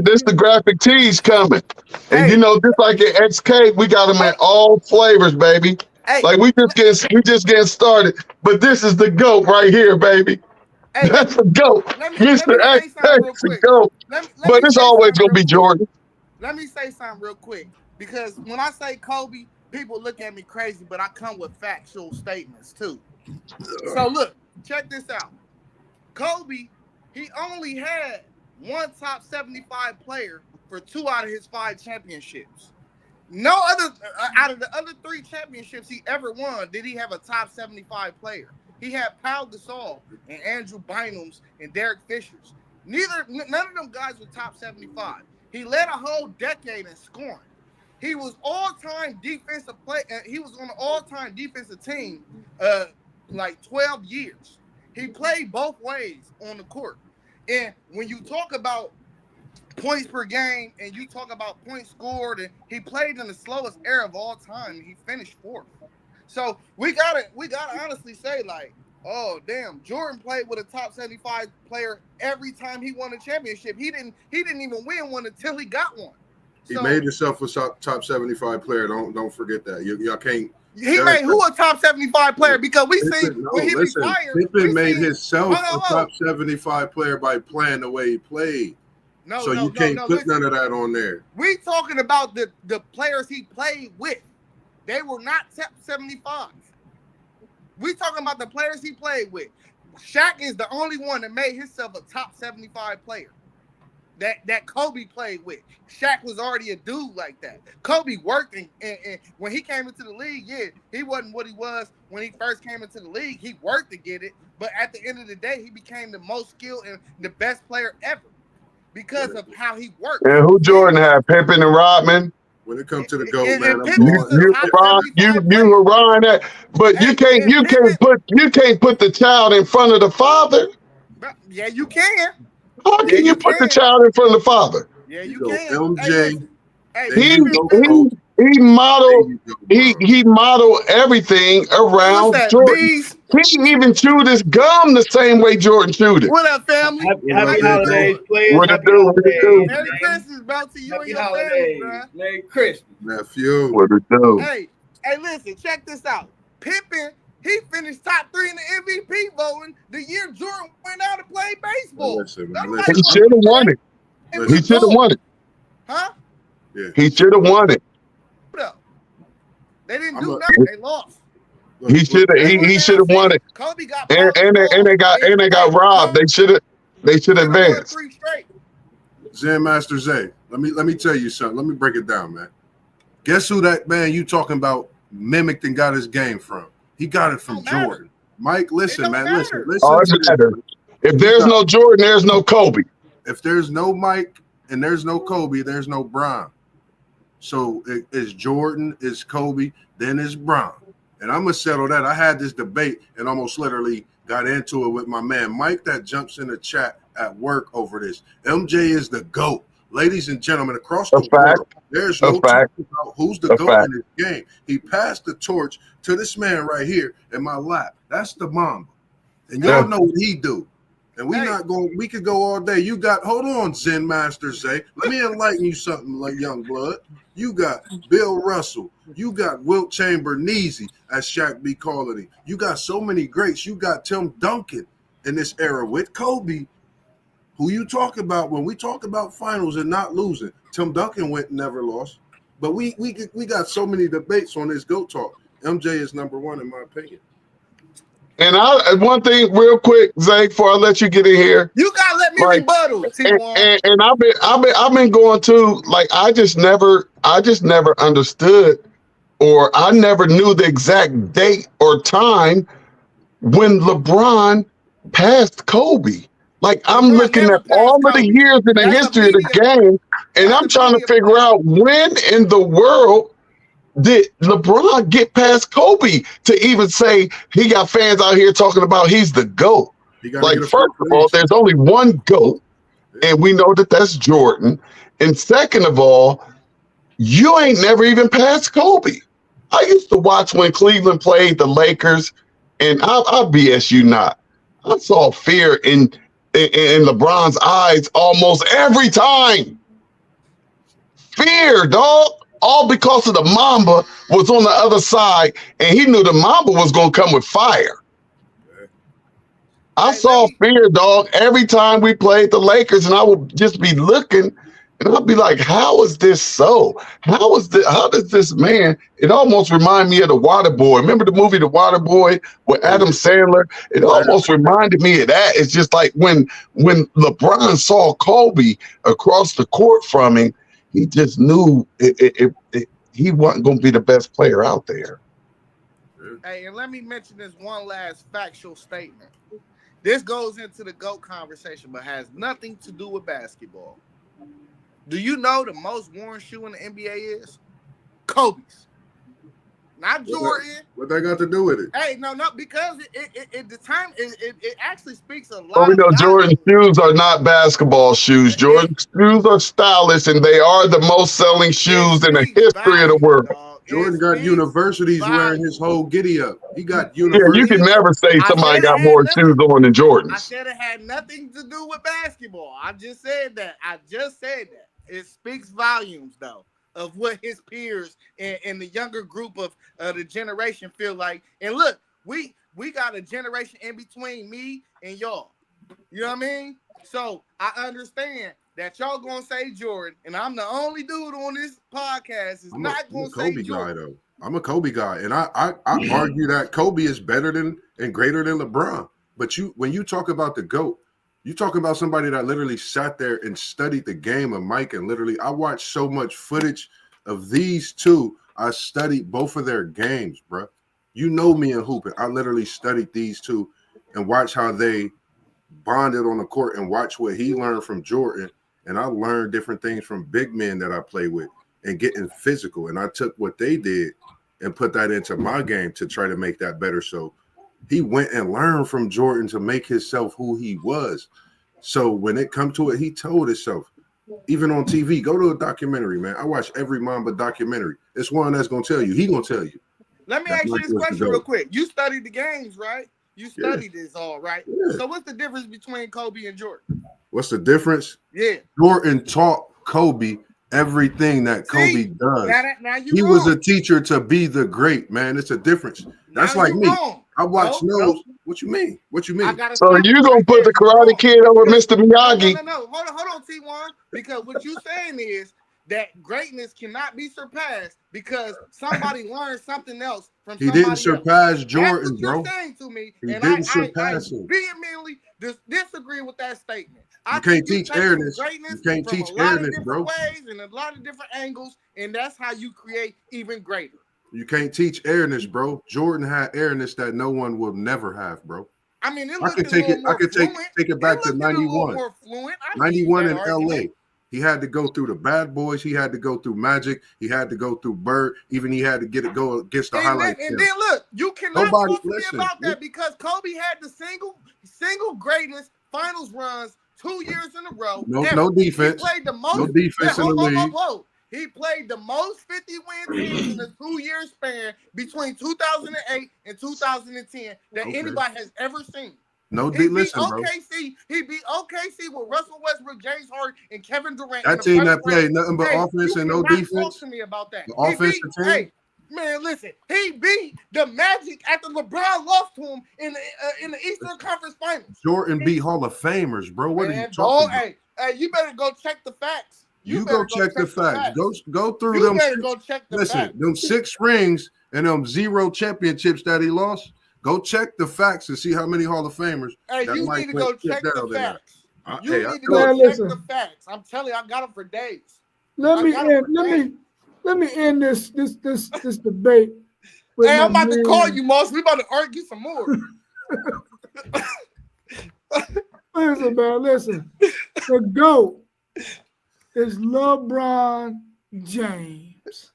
this the graphic tees coming. And just like at XK, we got them in all flavors, baby.
Hey.
Like we just getting started. But this is the GOAT right here, baby. Hey, that's the GOAT. Mr. X, that's the GOAT. But it's always gonna be Jordan.
Let me say something real quick. Because when I say Kobe, people look at me crazy, but I come with factual statements too. So look, check this out. Kobe, he only had one top 75 player for 2 out of his 5 championships. No other out of the other 3 championships he ever won did he have a top 75 player. He had Pau Gasol and Andrew Bynums and Derek Fishers. None of them guys were top 75. He led a whole decade in scoring. He was all-time defensive play. He was on the all-time defensive team, like 12 years. He played both ways on the court. And when you talk about points per game and you talk about points scored, and he played in the slowest era of all time. And he finished 4th. So we gotta honestly say, like, oh damn, Jordan played with a top 75 player every time he won a championship. He didn't even win one until he got one.
He made himself a top 75 player. Don't forget that. Y'all can't.
He made who a top 75 player? Because we see when he retired.
Pippen made himself a top 75 player by playing the way he played. You can't put none of that on there.
We talking about the players he played with. They were not top 75. We talking about the players he played with. Shaq is the only one that made himself a top 75 player. That Kobe played with. Shaq was already a dude like that. Kobe worked, and when he came into the league, he wasn't what he was when he first came into the league. He worked to get it, but at the end of the day, he became the most skilled and the best player ever because of how he worked.
And who Jordan had? Pippen and Rodman.
When it comes to the GOAT, man,
you were Ryan that, but you can't put the child in front of the father.
Yeah, you can.
How can you put the child in front of the father?
Yeah, you can.
MJ.
He modeled everything around Jordan. He even chewed his gum the same way Jordan chewed it.
What up, family?
Happy holidays, players.
What it do?
Merry Christmas, bro, to you and your family, bro.
Merry Christmas,
nephew.
What it do?
Hey, Hey, listen, check this out. Pippen, he finished top 3 in the MVP voting the year Jordan went out and played baseball.
Listen, man,
Nobody
He
listen.
should have won it.
it
Listen.
He should have won it.
Huh?
Yeah.
He should have won it.
No. They didn't
I'm
do
a-
nothing. They lost.
Look,
He should have. He should have won it.
Kobe got
And they got robbed. They should have advanced.
3 straight.
Zen Master Zay, let me tell you something. Let me break it down, man. Guess who that man you talking about mimicked and got his game from? He got it from
Don't matter.
Jordan. Mike, listen,
don't
man,
matter.
listen
Oh,
to
it
this.
matters. If there's no Jordan, there's no Kobe.
If there's no Mike and there's no Kobe, there's no Bron. So it's Jordan, it's Kobe, then it's Bron. And I'm gonna settle that. I had this debate and almost literally got into it with my man Mike that jumps in the chat at work over this. MJ is the GOAT. Ladies and gentlemen, across the
A fact.
world, there's
A
no
fact.
talk about who's the
A
GOAT
fact.
in this game. He passed the torch to this man right here in my lap. That's the Mamba. And y'all
Yeah.
know what he do. And
Hey.
we could go all day. You got, hold on, Zen Master Zay. Let me enlighten you something like young blood. You got Bill Russell. You got Wilt Chamberlain, Neasy, as Shaq be calling him. You got so many greats. You got Tim Duncan in this era with Kobe. Who you talk about when we talk about finals and not losing? Tim Duncan went and never lost. But we got so many debates on this GOAT talk. MJ is number 1 in my opinion.
And one thing real quick, Zay, before I let you get in here.
You gotta let me
Like,
rebuttal, T1.
And I've been going to, like, I just never understood, or I never knew the exact date or time when LeBron passed Kobe. Like, I'm
LeBron
looking
never
at all of
passed
the
Kobe.
years in the
That's a
history of the
media-
game, and
that's
I'm
a
trying to
media
figure
point.
out when in the world did LeBron get past Kobe to even say he got fans out here talking about he's the GOAT.
He gotta
Like,
get a
first of all, there's only one GOAT, and we know that that's Jordan. And second of all, you ain't never even passed Kobe. I used to watch when Cleveland played the Lakers, and I'll BS you not. I saw fear in LeBron's eyes almost every time. Fear, dog. All because of the Mamba was on the other side, and he knew the Mamba was going to come with fire. I
Hey,
saw
let me-
fear, dog, every time we played the Lakers, and I would just be looking, and I'd be like, how is this so? How does this man, it almost remind me of The Water Boy. Remember the movie The Water Boy with Adam Sandler? It almost reminded me of that. It's just like when LeBron saw Kobe across the court from him, he just knew he wasn't going to be the best player out there.
Hey, and let me mention this one last factual statement. This goes into the GOAT conversation, but has nothing to do with basketball. Do you know the most worn shoe in the NBA is? Kobe's. Not Jordan.
What that got to do with it?
Hey, no, because it actually speaks a lot.
Well, we know
of
Jordan
volume.
shoes are not basketball shoes. Jordan shoes are stylish, and they are the most selling shoes in the history of the world.
Jordan got universities wearing his whole giddy up. He got
Yeah,
universities.
you can never say
I
somebody
said
got
it
more
had
shoes on than
I
Jordans.
said it had nothing to do with basketball. I just said that. It speaks volumes, though, of what his peers and the younger group of the generation feel like. And look, we got a generation in between me and y'all. You know what I mean? So I understand that y'all gonna say Jordan, and I'm the only dude on this podcast is not gonna say
Kobe guy
Jordan.
though. I'm a Kobe guy, and I argue that Kobe is better than and greater than LeBron. But when you talk about the GOAT, you talking about somebody that literally sat there and studied the game of Mike, and literally I watched so much footage of these two. I studied both of their games, bro. You know me and hooping. I literally studied these two and watched how they bonded on the court and watch what he learned from Jordan. And I learned different things from big men that I play with and getting physical. And I took what they did and put that into my game to try to make that better. So he went and learned from Jordan to make himself who he was. So when it come to it, he told himself, even on TV, go to a documentary, man. I watch every Mamba documentary. It's one that's going to tell you. He going to tell you.
Let me
That
ask you
Mike
this
was the
question
GOAT.
real quick. You studied the games, right? You studied this all, right?
Yeah.
So what's the difference between Kobe and Jordan?
What's the difference?
Yeah.
Jordan taught Kobe everything that Kobe
See,
does.
now you
He
wrong.
was a teacher to be the great, man. It's a difference. That's
Now
like
you
me.
wrong.
I watch
No,
Nose.
no.
What you mean? What you
I
mean?
gotta
So
stop
you
you
gonna
right
put
there.
the
You
Karate
wrong.
Kid over
Because
Mr. Miyagi?
no. Hold on, T1. Because what you saying is that greatness cannot be surpassed because somebody learned something else from
He
somebody
didn't
else.
surpass
That's
Jordan,
what you're
bro.
saying to me,
He
and
didn't
I
surpass him.
vehemently disagree with that statement. I
You
think
can't
you
teach
taking
airness.
greatness
You can't
from
teach
a lot of
airness,
different
bro.
ways and a lot of different angles, and that's how you create even greater.
You can't teach airness, bro. Jordan had airness that no one will never have, bro.
I mean, it
I
looked
could
a
take
little
it. I
more
could
fluent.
take it back
It
to
looked a little
91.
more fluent. I can
91
use
in
that
LA.
argument.
He had to go through the bad boys. He had to go through Magic. He had to go through Bird. Even he had to go against the
And
highlight.
then look, you cannot
Nobody-
talk to me
listen,
about that because Kobe had the single greatest finals runs 2 years in a row.
No
ever.
defense.
He played the most.
No defense in the league.
Whoa. He played the most 50-win teams in a 2-year span between 2008 and 2010 that
Okay.
anybody has ever seen.
No,
He beat
listen, bro.
OKC. He beat OKC with Russell Westbrook, James Harden, and Kevin Durant.
That
in the
team
first
that played
round.
nothing but offense
you
and no
cannot
defense.
Talk to me about that.
The
He
offensive
beat,
team?
Hey, man, listen. He beat the Magic after LeBron lost to him in the Eastern Conference Finals.
Jordan beat Hall of Famers, bro. What are you
Man,
talking about?
Hey, you better go check the facts.
You
better
go check the facts. Go through
You
them.
better go check the
Listen,
facts.
them 6 rings and them 0 championships that he lost. Go check the facts and see how many Hall of Famers.
Hey,
that
you
Mike
need to
went
go
sit
check the
down there.
facts. You need to
Man,
go check
listen.
the facts. I'm telling you, I got them for days.
Let me
I got it for
let me end this debate. with
Hey, I'm
my
about to
man.
call you, Moss. We about to argue some more.
Listen, man, listen. The GOAT is LeBron James.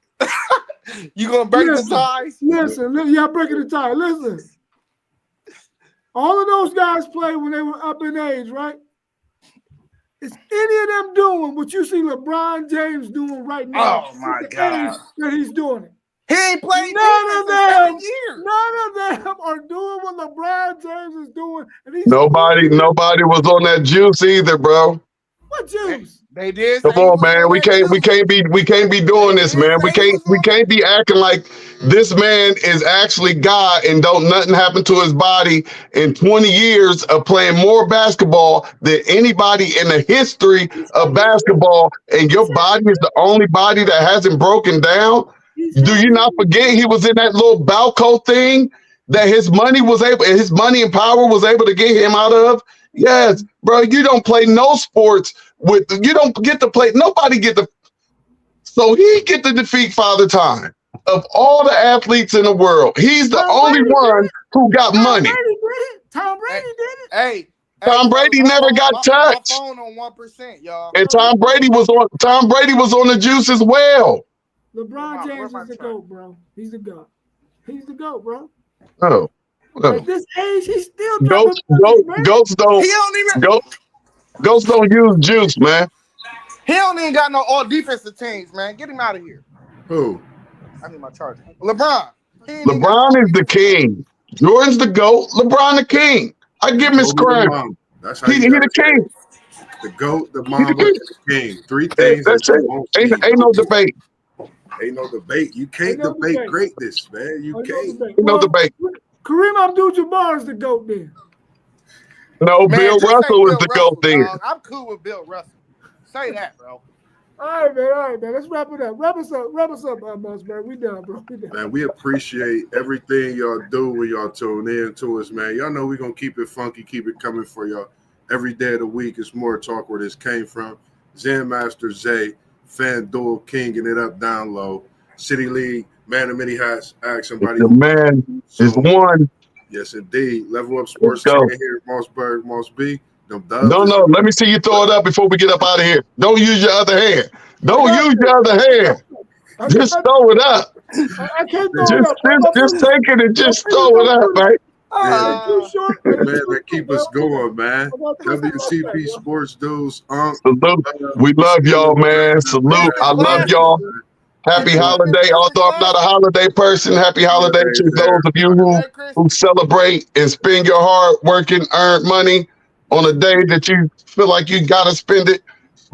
You gonna break
Listen.
the ties?
Y'all breaking the tie. Listen. All of those guys played when they were up in age, right? Is any of them doing what you see LeBron James doing right now?
Oh, my
at the
God.
age that he's doing it.
He ain't played
None of
defense in 7
them.
years.
None of them are doing what LeBron James is doing. And he's
Nobody was on that juice either, bro.
What juice?
They did.
Come
say he
on,
was
man.
on
We
that
can't be doing this, man. We can't be acting like this man is actually God and don't nothing happen to his body in 20 years of playing more basketball than anybody in the history of basketball, and your body is the only body that hasn't broken down. Do you not forget he was in that little Balco thing that his money and power was able to get him out of? Yes, bro, you don't play no sports you don't get to play, nobody get to, so he get to defeat Father Time. Of all the athletes in the world, he's the only one who got money.
Tom Brady did it.
Hey,
Tom Brady never got touched.
My phone on 1%, y'all.
And Tom Brady was on the juice as well.
LeBron James is the GOAT, bro. He's the GOAT. He's the GOAT, bro.
Oh.
At this age, he's still
Ghosts don't use juice, man.
He don't even got no all defensive teams, man. Get him out of here.
Who?
I need my charger. LeBron.
LeBron is the king. Jordan's the GOAT. LeBron the king. I give him his crown.
That's how
He
you
the king.
The GOAT, the Mamba, and the king. 3 things.
That's
that
it.
you won't see.
Ain't no debate.
Ain't no debate. You can't
no
debate
debate.
greatness, man. You can't.
Ain't no debate.
Kareem Abdul-Jabbar is the GOAT then.
No,
Man,
Bill
just say
Russell is
Bill
the
Russell,
GOAT then.
dog. I'm cool with Bill Russell. Say that, bro.
All right, man. Let's wrap it up. Wrap us up, Mossberg. We done, bro. We done.
Man, we appreciate everything y'all do when y'all tune in to us, man. Y'all know we're going to keep it funky, keep it coming for y'all. Every day of the week is more talk where this came from. Zen Master Zay, FanDuel, kinging it up down low. City League, man of many hats, ask somebody.
The man is one.
Yes, indeed. Level Up Sports
Let's go.
here at Mossberg, Moss B. Them dubs.
No. Let me see you throw it up before we get up out of here. Don't use your other hand. Don't use your other hand. Just throw it up.
I can't throw it up.
Just take it and just throw it up, right?
Too short.
Man, that keep us going, man. WCP Sports Dudes.
Salute. We love y'all, man. Salute. I love y'all. Happy holiday. Although I'm not a holiday person, happy holiday to those of you who celebrate and spend your hard working, earned money on a day that you feel like you got to spend it.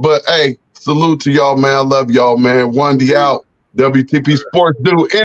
But hey, Salute to y'all, man. I love y'all, man. 1D out. WTP Sports do.